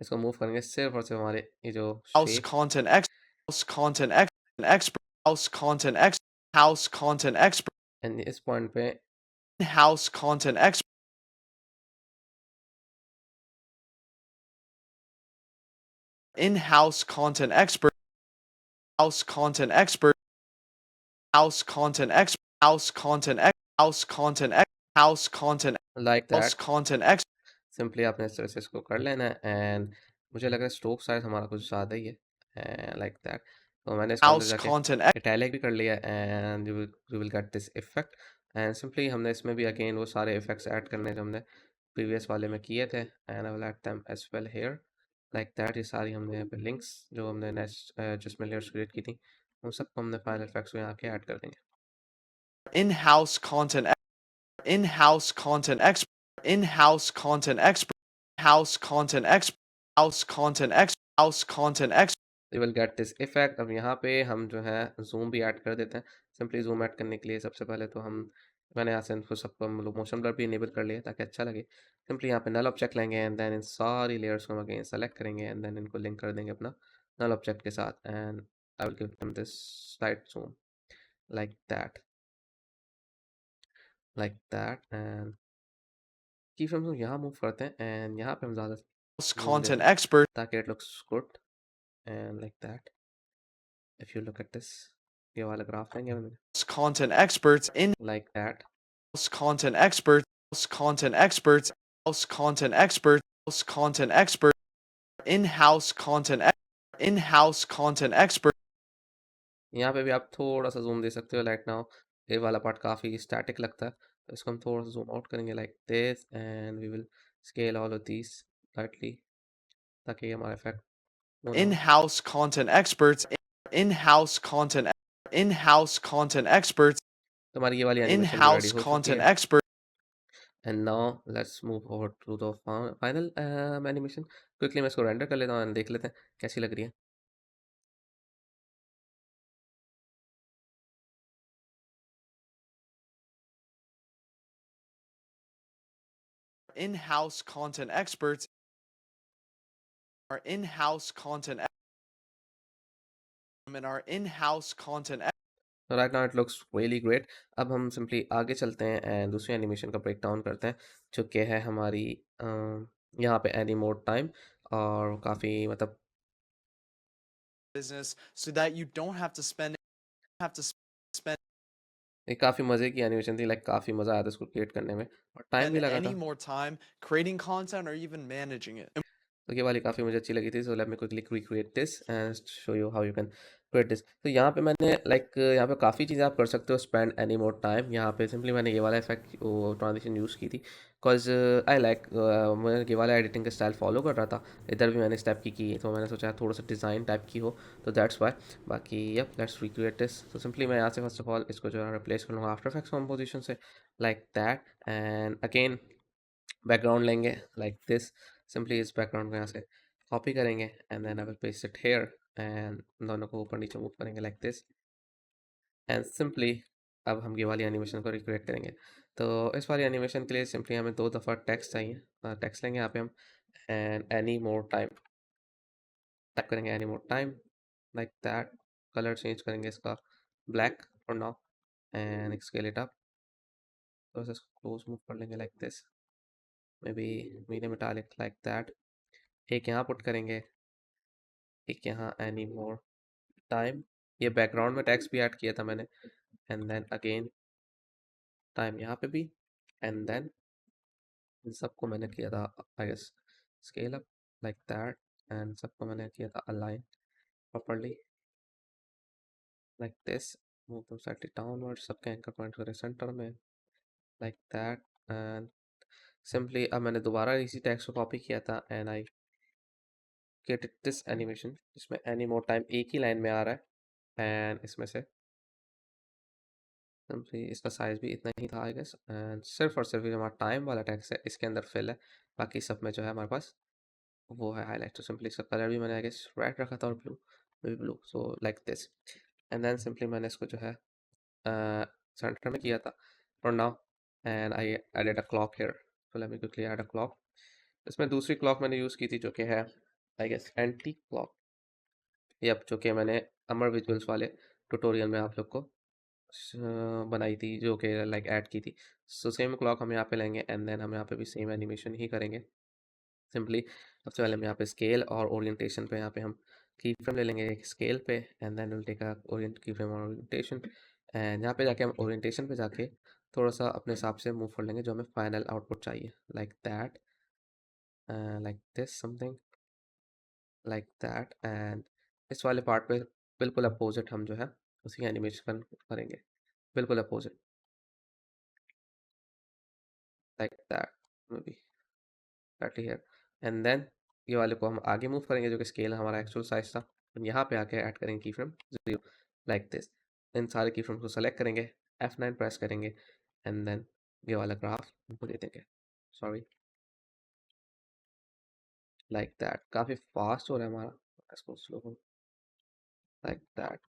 Speaker 1: इसको मूव करेंगे सिर्फ और सिर्फ हमारे ये जो
Speaker 2: house
Speaker 1: shape
Speaker 2: content ex, house content ex, expert, house content ex, house content expert,
Speaker 1: and इस पॉइंट पे
Speaker 2: house content expert, in-house content expert, house content expert, house content expert, house content ex, house content ex, house content,
Speaker 1: like
Speaker 2: house
Speaker 1: that
Speaker 2: content ex,
Speaker 1: simply आपने इस तरह से इसको कर लेना है एंड मुझे लग रहा है स्ट्रोक साइज हमारा कुछ ज़्यादा ही है लाइक दैट। तो मैंने इसको अंदर
Speaker 2: house
Speaker 1: जाके
Speaker 2: content ex,
Speaker 1: इटैलिक भी कर लिया and you will get this effect. And simply हमने इसमें भी अगेन वो सारे इफेक्ट्स ऐड करने जो हमने प्रीवियस वाले में किए थे and I will add them as well here like that. ये सारी हमने यहाँ पे लिंक्स जो हमने नेक्स्ट जिसमें लेयर्स क्रिएट की थी उन सबको हमने फाइनल इफेक्ट्स में यहाँ के ऐड कर देंगे।
Speaker 2: in-house content, in-house content expert, in-house content expert, house content expert, house content expert, house content expert,
Speaker 1: you will get this effect. अब यहाँ पे हम जो है जूम भी ऐड कर देते हैं। सिंपली जूम ऐड करने के लिए सबसे पहले तो मैंने यहाँ से इनको सबको मोशन ब्लर भी इनेबल कर लिया ताकि अच्छा लगे। सिंपली यहाँ पे नल ऑब्जेक्ट लेंगे एंड देन इन सारी लेयर्स को हम अगेन सेलेक्ट करेंगे एंड देन इनको लिंक कर देंगे अपना नल ऑब्जेक्ट के साथ and I will give them this slide zoom like that, like that and की फ्रेम हम यहाँ मूव करते हैं एंड यहाँ पे हम ज़्यादा
Speaker 2: house
Speaker 1: जूम
Speaker 2: content
Speaker 1: देते हैं
Speaker 2: expert,
Speaker 1: ताकि it looks good and like that. If you look at this, ये वाला ग्राफ लेंगे हम
Speaker 2: house content experts, in-house
Speaker 1: like that.
Speaker 2: content experts, house content experts, house content experts, house content expert, in-house content, in-house content expert,
Speaker 1: यहाँ पे भी आप थोड़ा सा जूम दे सकते हो लाइक नाउ। ये वाला पार्ट काफ़ी स्टैटिक लगता है तो इसको हम थोड़ा सा जूम आउट करेंगे like this and we will scale all of these slightly ताकि ये हमारा इफेक्ट वो ना हो।
Speaker 2: in-house content experts, in-house content, in-house content experts,
Speaker 1: तो हमारी ये वाली एनिमेशन भी रेडी
Speaker 2: in-house
Speaker 1: हो चुकी
Speaker 2: content
Speaker 1: है
Speaker 2: expert,
Speaker 1: and now let's move over to the final animation. Quickly मैं इसको रेंडर कर लेता हूँ एंड देख लेते हैं कैसी लग रही है।
Speaker 2: in-house content experts, our in-house content and our in-house content
Speaker 1: right now it looks really great. अब हम सिंपली आगे चलते हैं एंड दूसरी एनिमेशन का ब्रेक डाउन करते हैं जो कि है हमारी यहाँ पे एनी मोड टाइम। और काफ़ी मतलब
Speaker 2: business so that you don't have to spend
Speaker 1: ये काफ़ी मज़े की एनिमेशन थी, लाइक काफ़ी मज़ा आया था इसको क्रिएट करने में और टाइम भी लगा
Speaker 2: any
Speaker 1: था।
Speaker 2: more time creating content or even managing it.
Speaker 1: तो ये वाली काफ़ी मुझे अच्छी लगी थी। सो let me quickly recreate this and show you how you can create this. तो यहाँ पे मैंने लाइक यहाँ पे काफ़ी चीज़ें आप कर सकते हो स्पेंड एनी मोर टाइम। यहाँ पे सिंपली मैंने ये वाला इफेक्ट वो ट्रांजिशन यूज़ की थी बिकॉज आई लाइक मैं ये वाला एडिटिंग का स्टाइल फॉलो कर रहा था। इधर भी मैंने इस टाइप की तो मैंने सोचा थोड़ा सा डिज़ाइन टाइप की हो तो दैट्स वाई। बाकी यप लेट्स रिक्रिएट दिस। तो सिंपली मैं यहाँ से फर्स्ट ऑफ ऑल इसको जो है रिप्लेस कर लूँगा आफ्टर इफेक्ट्स कंपोजिशन से like that and again background लेंगे लाइक दिस। सिंपली इस बैकग्राउंड को यहाँ से कॉपी करेंगे and then I will paste it here and दोनों को ऊपर नीचे मूव करेंगे लाइक दिस एंड सिंपली अब हम ये वाली एनिमेशन को रिक्रिएट करेंगे। तो इस वाली एनिमेशन के लिए सिंपली हमें 2 दफ़ा टेक्स्ट चाहिए। टेक्स्ट लेंगे यहाँ पे हम and any more time type करेंगे, any more time like that. Colour change करेंगे इसका black for now and scale it up. तो इसको क्लोज मूव कर लेंगे like this, maybe medium italic like that. एक यहाँ पुट करेंगे, एक यहाँ एनी मोर टाइम। ये बैकग्राउंड में टेक्स्ट भी ऐड किया था मैंने एंड देन अगेन टाइम यहाँ पे भी एंड देन इन सबको मैंने किया था I guess scale up like that and सबको मैंने किया था align properly like this move them slightly downward, सबके एंकर पॉइंट करें सेंटर में, लाइक दैट। एंड सिंपली अब मैंने दोबारा इसी टेक्स्ट को कॉपी किया था and I created this animation, जिसमें एनी मोर टाइम एक ही लाइन में आ रहा है एंड इसमें से सिंपली इसका साइज भी इतना ही था आई गेस। एंड सिर्फ और सिर्फ ये हमारा टाइम वाला टेक्स्ट है, इसके अंदर फिल है, बाकी सब में जो है हमारे पास वो है हाईलाइट। तो सिंपली इसका कलर भी मैंने आई गेस रेड रखा था और blue, may blue, so like this. And then simply मैंने इसको जो है सेंटर में किया था for now and I added a clock here. So let me quickly add a clock. इसमें दूसरी क्लॉक मैंने यूज़ की थी जो कि है I guess anti clock, yup, जो कि मैंने अमर विजुअल्स वाले ट्यूटोरियल में आप लोग को बनाई थी, जो कि लाइक ऐड की थी। सो सेम क्लॉक हम यहाँ पे लेंगे एंड देन हम यहाँ पे भी सेम एनिमेशन ही करेंगे। सिंपली सबसे पहले हम यहाँ पे स्केल और ओरिएंटेशन पे यहाँ पे हम की फ्रेम ले लेंगे एक स्केल पे and then will take a orient key frame और ओरिएंटेशन। एंड यहाँ पे जाके हम ओरिएंटेशन पे जाके थोड़ा सा अपने हिसाब से मूव कर लेंगे जो हमें फाइनल आउटपुट चाहिए, like that, like this something, like that. And इस वाले पार्ट पे बिल्कुल अपोजिट हम जो है उसी एनिमेशन करेंगे, बिल्कुल opposite, like that, maybe that here. And then ये वाले को हम आगे मूव करेंगे जो कि स्केल हमारा एक्चुअल साइज था, हम यहाँ पे आके ऐड करेंगे की फ्रेम 0, लाइक दिस। इन सारे की फ्रेम को सेलेक्ट करेंगे, F9 प्रेस करेंगे एंड देन ये वाला ग्राफ उनको दे देंगे, सॉरी, लाइक दैट। काफ़ी फास्ट हो रहा है हमारा, इसको स्लो हो, like that.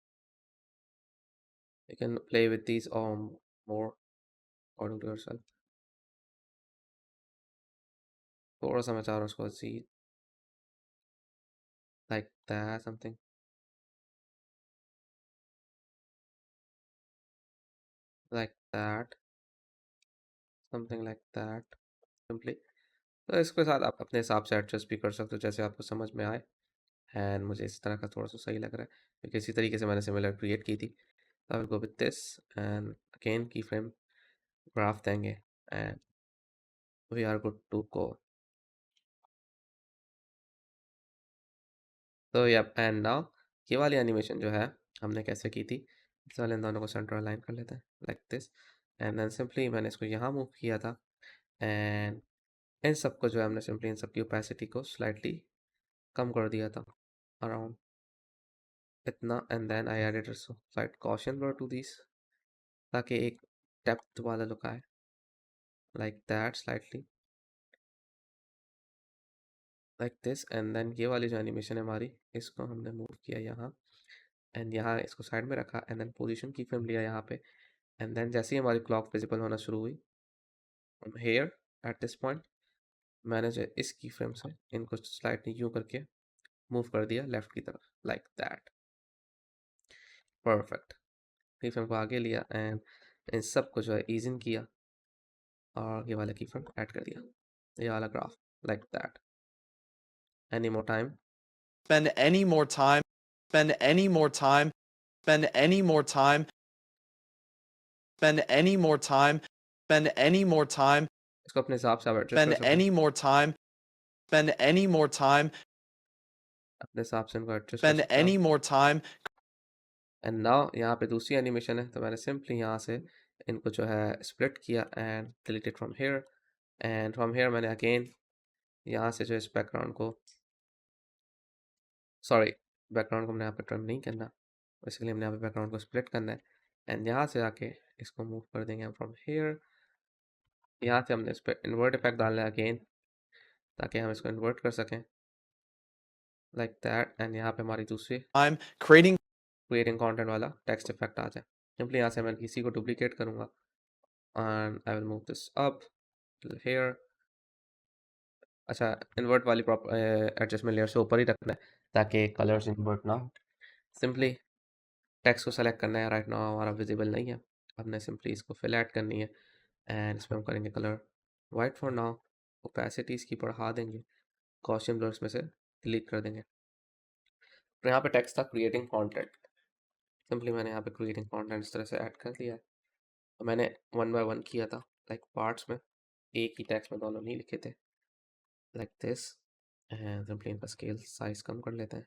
Speaker 1: You can play with these more according to yourself. थोड़ा सा मैं चाह रहा हूँ उसको सी, like that something, like that, something like that, simply। तो इसके साथ आप अपने हिसाब से एडजस्ट भी कर सकते हो जैसे आपको समझ में आए। एंड मुझे इस तरह का थोड़ा सा सही लग रहा है क्योंकि इसी तरीके से मैंने सिमिलर क्रिएट की थी। I will go with this and again key frame graph देंगे and we are good to go. तो या एंड नाउ ये वाली एनिमेशन जो है हमने कैसे की थी, इस वाले इन दोनों को सेंटर अलाइन कर लेते हैं like this. And then simply मैंने इसको यहाँ मूव किया था एंड इन सबको जो है हमने सिंपली इन सब की ओपेसिटी को स्लाइटली कम कर दिया था अराउंड इतना। And then I added slight Gaussian blur to this ताकि एक डेप्थ वाला लुक आए, like that, slightly like this. And then ये वाली जो एनिमेशन है हमारी, इसको हमने मूव किया यहाँ एंड यहाँ इसको साइड में रखा एंड देन पोजीशन की फ्रेम लिया यहाँ पे। एंड देन जैसे ही हमारी क्लॉक विजिबल होना शुरू हुई from here at this point, मैंने जो इस की फ्रेम से इनको स्लाइटली यूँ करके मूव कर दिया लेफ्ट की तरफ, लाइक दैट, परफेक्ट। की फ्रेम को आगे लिया एंड इन सब को जो है ईज इन किया और ये वाला की फ्रेम ऐड कर दिया, ये वाला graph, like that. Any more time,
Speaker 2: Spend any more time, spend any more time, spend any more time, spend any more time, spend any more time,
Speaker 1: इसको अपने हिसाब से आप एडजस्ट कर
Speaker 2: spend
Speaker 1: सकते हैं,
Speaker 2: any more time, spend any more time,
Speaker 1: अपने हिसाब से इनको एडजस्ट कर
Speaker 2: spend
Speaker 1: सकते हो
Speaker 2: any
Speaker 1: आप।
Speaker 2: more time,
Speaker 1: एंड नाउ यहाँ पे दूसरी एनिमेशन है तो मैंने सिंपली यहाँ से इनको जो है स्प्लिट किया and deleted from here. And from here मैंने अगेन यहाँ से जो इस बैकग्राउंड को, सॉरी, बैकग्राउंड को हमने यहाँ पे ट्रिम नहीं करना, इसलिए हमने यहाँ पे बैकग्राउंड को स्प्लिट करना है एंड यहाँ से आके इसको मूव कर देंगे हम फ्रॉम हेयर। यहाँ से हमने इस पर इन्वर्ट इफेक्ट डालना है अगेन ताकि हम इसको इन्वर्ट कर सकें, लाइक दैट। एंड यहाँ पे हमारी दूसरी
Speaker 2: time, creating
Speaker 1: क्रिएटिंग कंटेंट वाला टेक्स्ट इफेक्ट आ जाए। सिंपली यहाँ से मैं किसी को डुप्लीकेट करूँगा and I will move this up here. अच्छा, इन्वर्ट वाली प्रॉप एडजस्टमेंट लेयर से ऊपर ही रखना है ताकि कलर्स इन्वर्ट ना हो। सिंपली टेक्स्ट को सेलेक्ट करना है, राइट नाउ हमारा विजिबल नहीं है, हमने सिंपली इसको फिल ऐड करनी है एंड इसमें हम करेंगे colour white for now, opacity इसकी बढ़ा देंगे, गॉसियन ब्लर्स में से डिलीट कर देंगे। तो यहाँ पे टेक्स्ट था क्रिएटिंग कंटेंट, सिंपली मैंने यहाँ पे क्रिएटिंग कंटेंट इस तरह से ऐड कर दिया है। तो मैंने 1 बाय 1 किया था लाइक पार्ट्स में, एक ही टेक्स्ट में दोनों नहीं लिखे थे, लाइक दिस। एंड सिंपली इनका स्केल साइज कम कर लेते हैं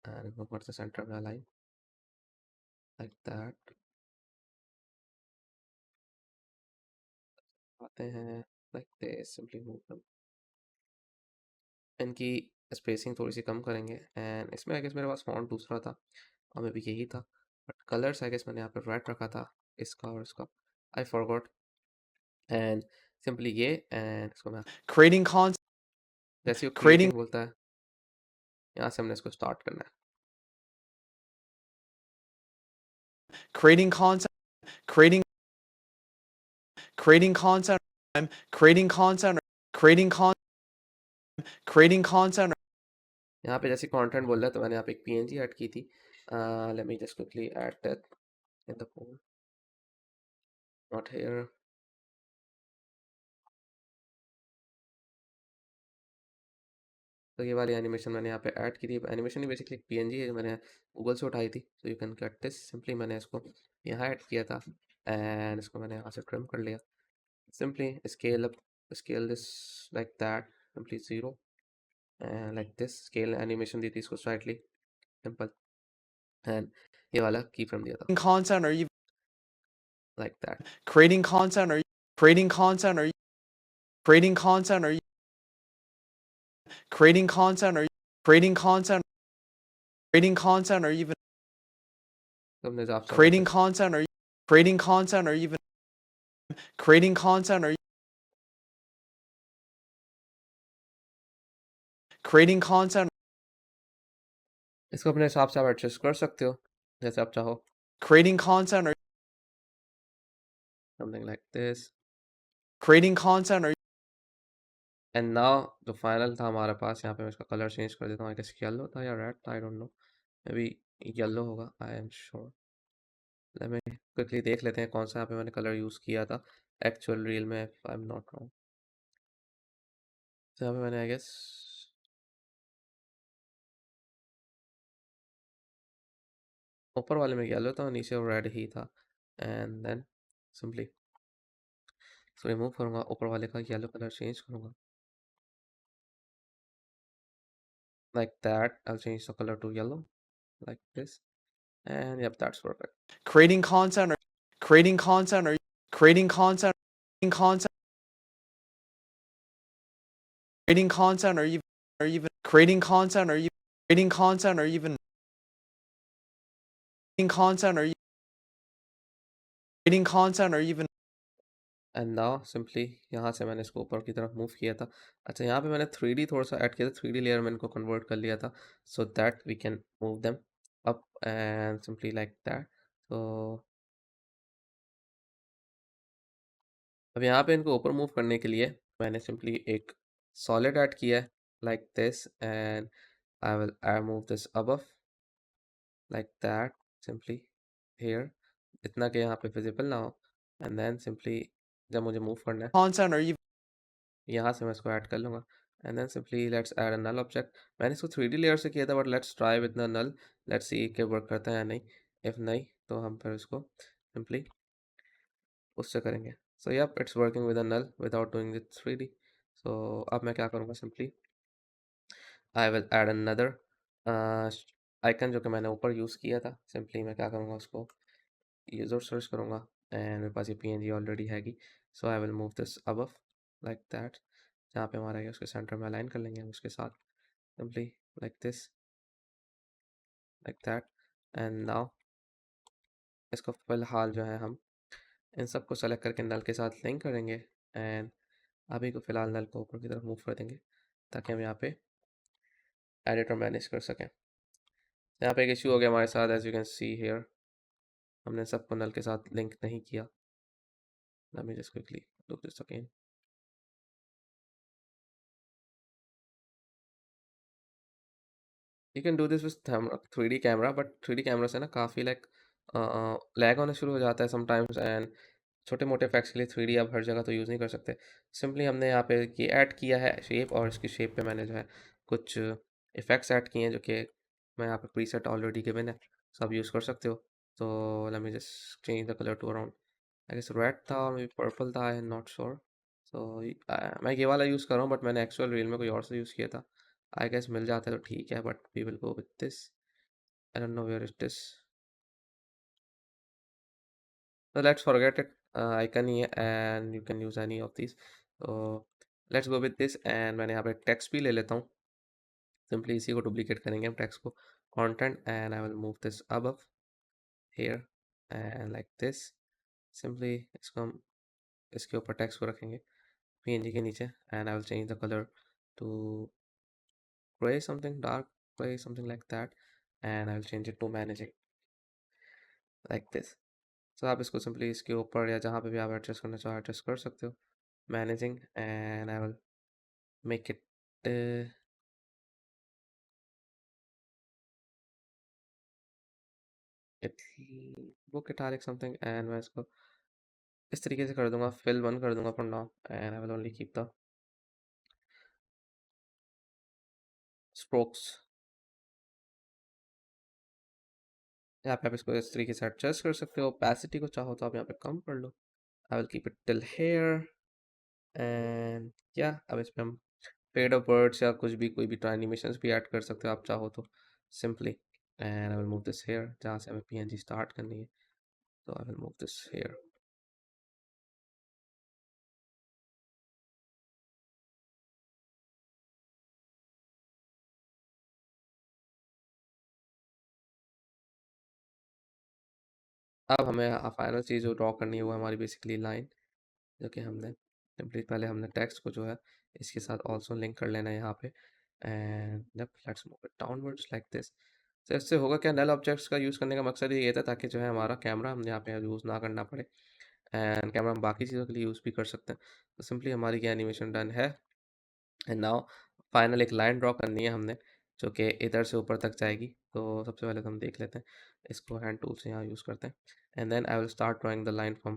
Speaker 1: एंड इनको ऊपर से सेंटर में अलाइन, लाइक दैट। आते हैं like this, simply move them. इनकी स्पेसिंग थोड़ी सी कम करेंगे एंड इसमें आई गेस मेरे पास फॉन्ट दूसरा था और मे भी यही था, बट कलर्स आई गेस मैंने यहाँ पे रेड रखा था इसका और इसका, आई फॉरगॉट। एंड सिंपली ये एंड इसको मैं
Speaker 2: Creating content,
Speaker 1: जैसे वो
Speaker 2: creating,
Speaker 1: क्रिएटिंग बोलता है यहाँ से हमने इसको स्टार्ट करना है।
Speaker 2: creating content, creating, creating content, creating content, creating content, creating content.
Speaker 1: यहाँ पे जैसे कंटेंट बोल रहा है तो मैंने यहाँ पे एक पीएनजी ऐड की थी, late me just quickly add that in the phone, not here. तो ये वाली एनिमेशन मैंने यहाँ पे ऐड की थी, एनिमेशन ही बेसिकली एक पीएनजी है, मैंने गूगल से उठाई थी, तो you can cut this. Simply मैंने इसको यहाँ ऐड किया था एंड इसको मैंने यहाँ से ट्रिम कर लिया। Simply scale up, scale this like that, simply 0 and like this, scale animation दी थी इसको स्लाइटली, सिंपल। एंड ये वाला की फ्रेम दिया था
Speaker 2: Content or even
Speaker 1: like that.
Speaker 2: creating content or creating content or creating content or creating content or creating content, creating content or even
Speaker 1: तो अपने हिसाब से आप
Speaker 2: creating
Speaker 1: ऐसे
Speaker 2: content or creating content or even creating content or creating content,
Speaker 1: इसको अपने हिसाब से आप एडजस्ट कर सकते हो जैसे आप चाहो,
Speaker 2: creating content or
Speaker 1: something like this.
Speaker 2: creating content or
Speaker 1: and now जो फाइनल था हमारे पास, यहाँ पे मैं इसका कलर चेंज कर देता हूँ, आई गेस येलो था या रेड था, I don't know, maybe yellow होगा, I am sure. Let me quickly देख लेते हैं कौन सा यहाँ पे मैंने कलर यूज़ किया था एक्चुअल रियल में, आई एम नॉट रॉन्ग। तो यहाँ पे मैंने आई गेस ऊपर वाले में येलो था और नीचे रेड ही था, एंड देन सिंपली इसको रिमूव करूँगा, ऊपर वाले का येलो कलर चेंज करूँगा like that, I'll change the color to yellow like this, and yep, that's perfect.
Speaker 2: creating content or creating content or creating content, creating content, creating content or even creating content or even creating content or even creating content or creating content or even
Speaker 1: and now simply यहाँ से मैंने इसको ऊपर की तरफ move किया था। अच्छा, यहाँ पे मैंने 3D थोड़ा सा ऐड किया था, 3D लेयर में इनको कन्वर्ट कर लिया था so that we can move them up and simply like that. तो अब यहाँ पे इनको ऊपर मूव करने के लिए मैंने सिंपली एक सॉलिड ऐड किया है like this, and I will I move this above like that, simply here, इतना कि यहाँ पे विजिबल ना हो, एंड देन सिंपली जब मुझे मूव करना है
Speaker 2: content or even
Speaker 1: यहाँ से मैं इसको ऐड कर लूँगा, and then simply let's add a null object. मैंने इसको 3D लेयर से किया था, but let's try with the null, let's see कि वर्क करता है या नहीं। इफ़ नहीं तो हम फिर इसको सिंपली उससे करेंगे। So yup, it's working with a null without doing it 3D। So अब मैं क्या करूँगा, simply I will add another icon जो कि मैंने ऊपर यूज़ किया था। सिंपली मैं क्या करूँगा, उसको यूज़र सर्च करूँगा एंड मेरे पास ये पीएनजी ऑलरेडी हैगी, so I will move this above like that, जहाँ पे हमारा है उसके सेंटर में अलाइन कर लेंगे हम उसके साथ, simply like this, like that. And now इसको फ़िलहाल जो है हम इन सबको सेलेक्ट करके नल के साथ लिंक करेंगे एंड अभी को फ़िलहाल नल को ऊपर की तरफ मूव कर देंगे ताकि हम यहाँ पे एडिटर मैनेज कर सकें। यहाँ पे एक इशू हो गया हमारे साथ, as you can see here, हमने सबको नल के साथ लिंक नहीं किया। Let me just quickly do this again. You can do this with 3D camera, but 3D camera से ना काफ़ी लाइक लैग होना शुरू हो जाता है समटाइम्स, एंड छोटे मोटे इफेक्ट्स के लिए 3D आप हर जगह तो यूज़ नहीं कर सकते। सिंपली हमने यहाँ पे ये ऐड किया है शेप, और इसकी शेप पे मैंने जो है कुछ इफ़ेक्ट्स ऐड किए हैं जो कि मैं यहाँ पे प्रीसेट ऑलरेडी गिवन है, सब यूज़ कर सकते हो। तो let me just change the colour to around I guess red था, मे पर्पल था, I am not sure. So मैं ये वाला यूज़ कर रहा हूँ, बट मैंने एक्चुअल रियल में कोई और से यूज़ किया था। आई गेस मिल जाता है तो ठीक है, but we will go with this, I don't know where is this, so let's forget it icon ही है and you can use any of this. तो let's go with this and मैंने यहाँ पे टेक्स्ट भी ले लेता हूँ। सिंपली इसी को डुप्लीकेट करेंगे हम टेक्स्ट को, content and I will move this above here and like this. Simply इसको हम इसके ऊपर टेक्स्ट को रखेंगे पीएनजी के नीचे and I will change the colour to gray, something dark gray, something like that, and I will change it to managing like this. So आप इसको सिंपली इसके ऊपर या जहाँ पे भी आप एडजस्ट करना चाहो एडजस्ट कर सकते हो, managing and I will make it it book italic something and मैं इसको इस तरीके से कर दूंगा, फिल 1 कर दूंगा for now and I will only keep the strokes. यहाँ पे आप इसको इस तरीके से एडजस्ट कर सकते हो, ओपेसिटी को चाहो तो आप यहाँ पे कम कर लो। I will keep it till here and या अब इस पे हम फेड ऑफ वर्ड्स या कुछ भी कोई भी तो एनिमेशंस भी ऐड कर सकते हो आप चाहो तो simply and I will move this here जहाँ से हमें पीएनजी स्टार्ट करनी है, तो I will move this here. अब हमें फाइनल चीज़ जो ड्रॉ करनी है वो हमारी बेसिकली लाइन, जो कि हमने सिंपली पहले हमने टेक्स्ट को जो है इसके साथ ऑल्सो लिंक कर लेना है यहाँ पे and let's move it downwards like this. तो इससे होगा क्या, नल ऑब्जेक्ट्स का यूज़ करने का मकसद ये था ताकि जो है हमारा कैमरा हमने यहाँ पे यूज़ ना करना पड़े एंड कैमरा हम बाकी चीज़ों के लिए यूज़ भी कर सकते हैं। तो सिंपली हमारी ये एनिमेशन डन है एंड नाउ फाइनल एक लाइन ड्रॉ करनी है हमने जो कि इधर से ऊपर तक जाएगी। तो सबसे पहले तो हम देख लेते हैं, इसको हैंड टूल से यहाँ यूज़ करते हैं and then I will start drawing the line from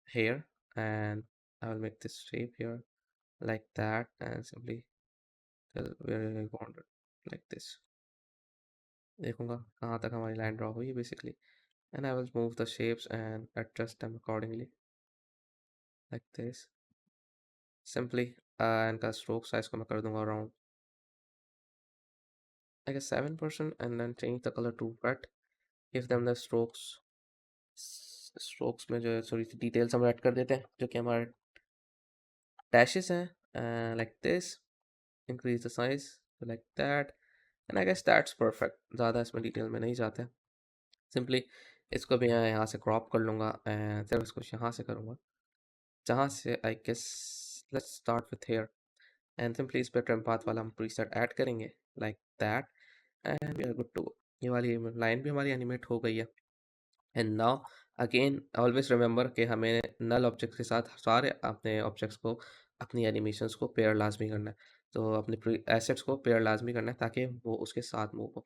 Speaker 1: here and I will make this shape here like that and simply tell where I want it like this। देखूंगा कहाँ तक हमारी line draw हुई basically and I will move the shapes and adjust them accordingly like this simply इनका stroke size को मैं कर दूंगा around I guess 7% and then change the color to red, give them the strokes में जो है थोड़ी सी डिटेल्स हम ऐड कर देते हैं जो कि हमारे डैशेस हैं like this, increase the size like that and I guess that's perfect। ज़्यादा इसमें डिटेल में नहीं जाते, सिंपली इसको भी मैं यहाँ से क्रॉप कर लूँगा एंड सिर्फ इसको यहाँ से करूँगा जहाँ से I guess let's start with here and simply इस पर ट्रिम पाथ वाला हम प्रीसेट ऐड करेंगे like that and we are good to go. ये वाली लाइन भी हमारी एनिमेट हो गई है and now again always remember कि हमें नल ऑब्जेक्ट के साथ सारे अपने ऑब्जेक्ट्स को अपनी एनिमेशंस को पेयर लाजमी करना है, तो अपने एसेट्स को पेयर लाजमी करना है ताकि वो उसके साथ मूव हो।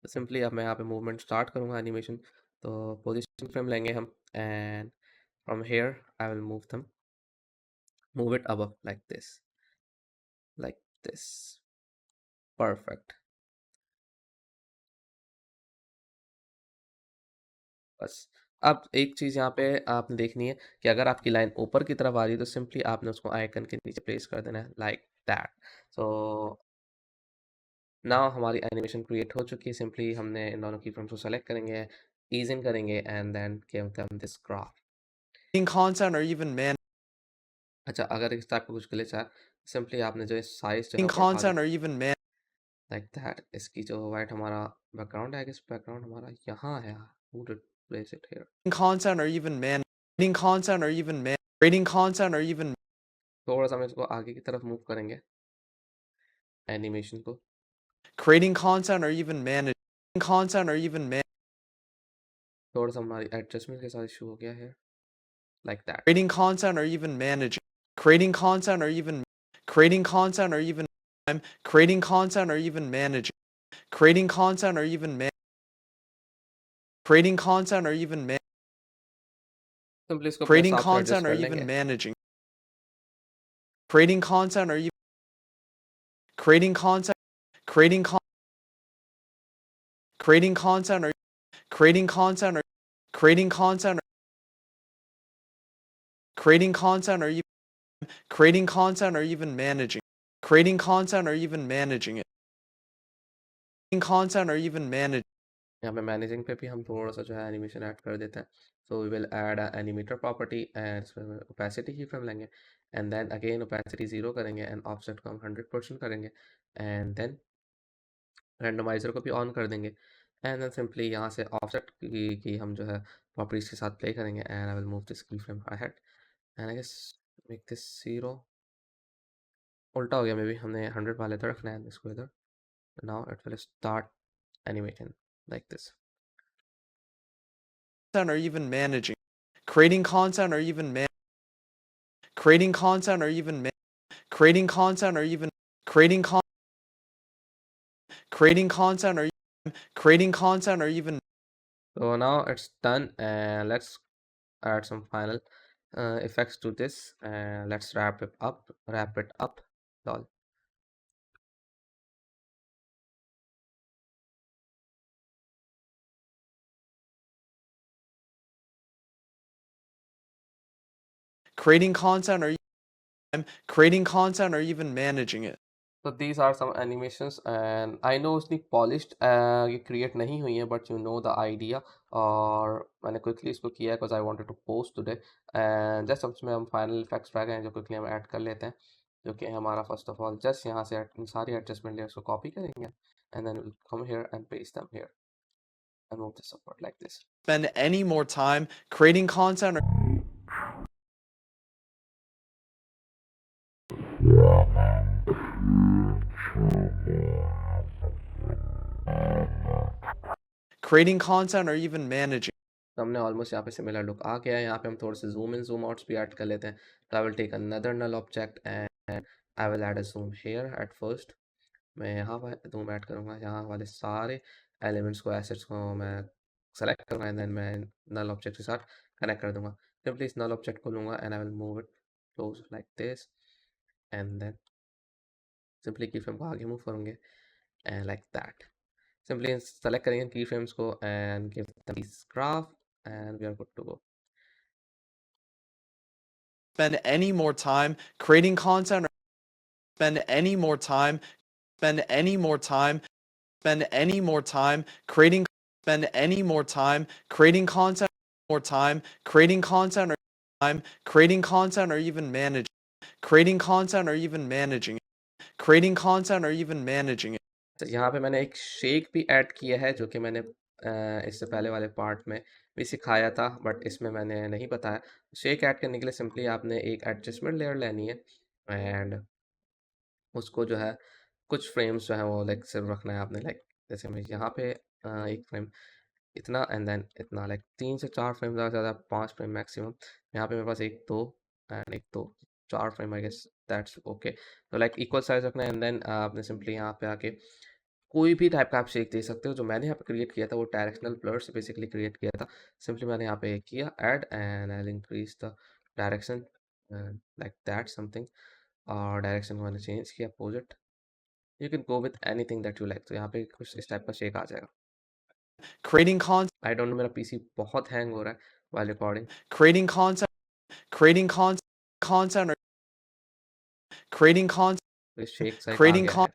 Speaker 1: तो सिंपली अब मैं यहाँ पे मूवमेंट स्टार्ट करूँगा एनिमेशन, तो पोजीशन फ्रेम लेंगे हम and from here I will move it above like this perfect. बस अब एक चीज़ यहाँ पे आपने देखनी है कि अगर आपकी लाइन ऊपर की तरफ आ रही है तो सिंपली आपने उसको आइकन के नीचे प्लेस कर देना है लाइक दैट। सो नाउ हमारी एनिमेशन क्रिएट हो चुकी है, सिंपली हमने इन दोनों की फ्रेम्स को सेलेक्ट करेंगे, ईज इन करेंगे and then give them this graph.
Speaker 2: Content or even
Speaker 1: अच्छा अगर इस टाइप का कुछ ग्लिच है सिंपली आपने जो है साइज जो है
Speaker 2: managing
Speaker 1: वो बढ़ा
Speaker 2: content
Speaker 1: देना
Speaker 2: or even
Speaker 1: लाइक दैट। इसकी जो वाइट हमारा बैकग्राउंड है इस बैकग्राउंड हमारा यहाँ है, who did place it here।
Speaker 2: content or even managing content or even creating content or even
Speaker 1: थोड़ा सा हम इसको आगे की तरफ मूव करेंगे एनिमेशन को,
Speaker 2: creating content or even managing content or even
Speaker 1: थोड़ा सा हमारी एडजस्टमेंट के साथ इशू हो गया है like that.
Speaker 2: creating content or even creating content or even creating content or even creating content or even creating content or even creating content or even
Speaker 1: simply इसको अपने
Speaker 2: creating
Speaker 1: हिसाब से एडजस्ट
Speaker 2: content or
Speaker 1: कर
Speaker 2: even
Speaker 1: लेंगे।
Speaker 2: creating content or even creating content creating creating content or creating content or creating content or creating content or even creating content or even creating content or even managing it content or even
Speaker 1: यहाँ पे managing पे भी हम थोड़ा सा जो है animation add कर देते हैं. So we will add animator property and इसमें ओपेसिटी की फ्रेम लेंगे एंड देन अगेन ओपेसिटी 0 करेंगे एंड ऑफसेट को हम 100% करेंगे एंड देन रैंडमाइजर को भी ऑन कर देंगे एंड देन सिंपली यहाँ से ऑफसेट की हम जो है प्रॉपर्टीज के साथ प्ले करेंगे and I will move this key frame ahead and I guess make this 0. उल्टा हो गया, मे बी हमने 100 वाले तो रखना है इसको इधर. Now it will start animating like this.
Speaker 2: Or even managing. Creating content or even creating content or even creating content or even creating creating content or creating content or even
Speaker 1: So now it's done and let's add some final effects to this and let's wrap it up. Lol.
Speaker 2: creating content or even managing it.
Speaker 1: So these are some animations and I know इतनी polished ये create नहीं हुई है but you know the idea और मैंने quickly इसको किया है because I wanted to post today and just उसमें हम final effects drag हैं जो quickly हम add कर लेते हैं जो कि हमारा first of all just यहाँ से इन सारी adjustment layers को copy करेंगे and then we'll come here and paste them here and move this upward like this.
Speaker 2: Spend any more time creating content or creating content or even managing.
Speaker 1: तो हमने almost यहाँ पे similar look आ गया है. यहाँ पे हम थोड़े से जूम इन जूम आउट्स भी ऐड कर लेते हैं. तो I will take another null object and I will add a zoom here at first. मैं यहाँ पर जूम ऐड करूँगा, यहाँ वाले सारे एलिमेंट्स को एसेट्स को मैं सेलेक्ट करूँगा एंड देन मैं नल ऑब्जेक्ट के साथ कनेक्ट कर दूँगा. सिंपली इस नल ऑब्जेक्ट को लूँगा and I will move it close like this and then simply key frame को आगे मूव करूँगे and like that. Simply select करेंगे keyframes को and give them this graph and we are good to go.
Speaker 2: Spend any more time creating content or spend any more time spend any more time spend any more time creating spend any more time creating content more time creating content or time creating content or even managing creating content or even managing creating content or even managing it.
Speaker 1: तो यहाँ पे मैंने एक shake भी add किया है जो कि मैंने इससे पहले वाले पार्ट में भी सिखाया था बट इसमें मैंने नहीं बताया. शेक ऐड करने के लिए सिंपली आपने एक एडजस्टमेंट लेयर लेनी है एंड उसको जो है कुछ फ्रेम्स जो है वो लाइक सिर्फ रखना है आपने. लाइक जैसे मैं यहाँ पे एक फ्रेम इतना एंड देन इतना लाइक 3 से 4 फ्रेम ज़्यादा से ज़्यादा 5 फ्रेम मैक्सिमम. यहाँ पे मेरे पास एक दो एंड एक दो 4 frame I guess that's okay. तो लाइक इक्वल साइज रखना है एंड देन आपने सिंपली यहाँ पे आके कोई भी टाइप का आप शेक दे सकते हो. जो मैंने यहाँ पे क्रिएट किया था वो डायरेक्शनल ब्लर से बेसिकली क्रिएट किया था. सिंपली मैंने यहाँ पे किया add and I increase the direction like that something और डायरेक्शन को मैंने चेंज किया opposite. You can go with anything that you like. तो यहाँ पे कुछ इस टाइप का शेक आ जाएगा.
Speaker 2: Creating content
Speaker 1: I don't no मेरा पीसी बहुत हैंग हो रहा है while recording.
Speaker 2: creating content or creating content
Speaker 1: तो शेक साइक आ
Speaker 2: creating
Speaker 1: गया है.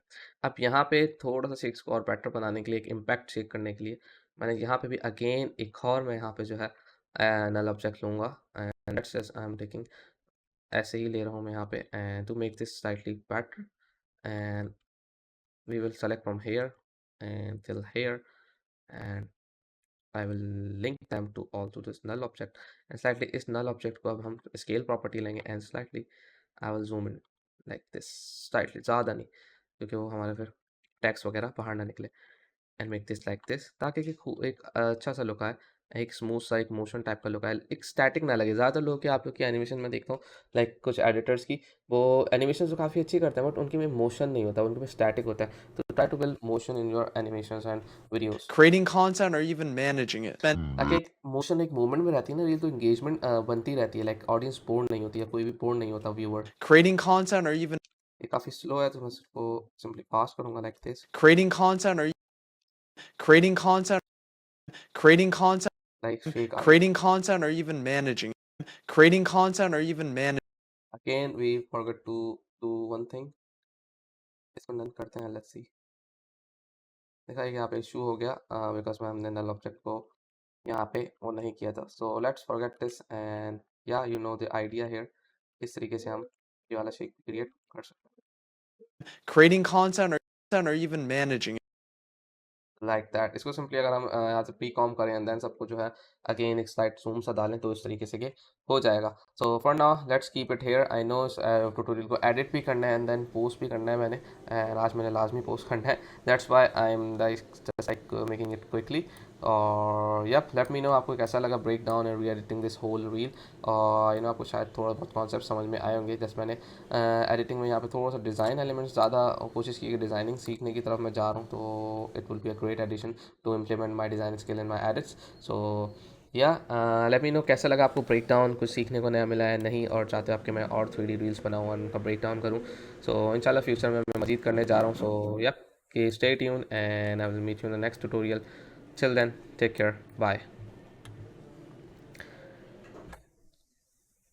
Speaker 1: अब यहाँ पे थोड़ा सा शेक्स को और बेटर बनाने के लिए एक इम्पैक्ट शेक करने के लिए मैंने यहाँ पे भी अगेन एक और मैं यहाँ पे जो है नल ऑब्जेक्ट लूँगा and let's just I am taking ऐसे ही ले रहा हूँ मैं यहाँ पे and to make this slightly better and we will select from here and till here and I will link them to all to this null object and slightly इस null object को अब हम scale property लेंगे and slightly I will zoom in like this slightly ज़्यादा नहीं क्योंकि वो हमारे फिर text वगैरह बाहर ना निकले and make this like this ताकि कि एक अच्छा सा लुक आए. एक स्मूथ सा एक मोशन टाइप का लुक आए, एक स्टैटिक ना लगे. ज़्यादातर लोग के आप लोग की एनिमेशन में देखता हूँ लाइक कुछ एडिटर्स की वो एनिमेशन तो काफ़ी अच्छी करते हैं बट उनके में मोशन नहीं होता, उनके में स्टैटिक होता है. तो try to build motion in your animations and videos.
Speaker 2: creating content or even managing it.
Speaker 1: ताकि एक मोशन एक मूवमेंट में रहती है ना रील, तो इंगेजमेंट बनती रहती है. लाइक ऑडियंस बोर नहीं होती है, कोई भी बोर नहीं होता viewer.
Speaker 2: Creating content or even
Speaker 1: ये काफ़ी स्लो है तो मैं इसको सिंपली पास करूँगा like this
Speaker 2: creating content or creating content creating content
Speaker 1: like shake आ.
Speaker 2: creating content or even managing creating content or even managing
Speaker 1: again we forget to do one thing. इसको done करते हैं, let's see. देखा है कि यहाँ पे issue हो गया बिकॉज में हमने नल ऑब्जेक्ट को यहाँ पे वो नहीं किया था। So let's forget this and yeah you know the idea here, इस तरीके से हम ये वाला शेक क्रिएट कर सकते हैं
Speaker 2: creating content or even managing it.
Speaker 1: Like that. इसको सिंपली अगर हम यहाँ से प्री कॉम करें एंड देन सबको जो है अगेन एक स्लाइड जूम सा डालें तो इस तरीके से ये हो जाएगा। So for now let's keep it here. I know इस ट्यूटोरियल को एडिट भी करना है एंड देन पोस्ट भी करना है मैंने, एंड आज मैंने लाजमी पोस्ट करना है। That's why I am just like making it quickly. और यप लेट मी नो आपको कैसा लगा break down and re editing this whole reel. और यू नो आपको शायद थोड़ा बहुत कॉन्सेप्ट समझ में आए होंगे। जैसे मैंने एडिटिंग में यहाँ पे थोड़ा सा डिज़ाइन एलिमेंट्स ज़्यादा कोशिश की कि डिज़ाइनिंग सीखने की तरफ मैं जा रहा हूँ, तो it will be a great addition to implement my design skill in my edits. So yeah let me know कैसा लगा आपको ब्रेक डाउन, कुछ सीखने को नया मिला है नहीं, और चाहते हो आपके मैं और 3D रील्स बनाऊँ और उनका ब्रेक डाउन करूँ। सो इंशाल्लाह फ्यूचर में मैं मजीद करने जा रहा हूँ। सो यप कि stay tune and I will meet you in the next tutorial. Till then, take care. Bye.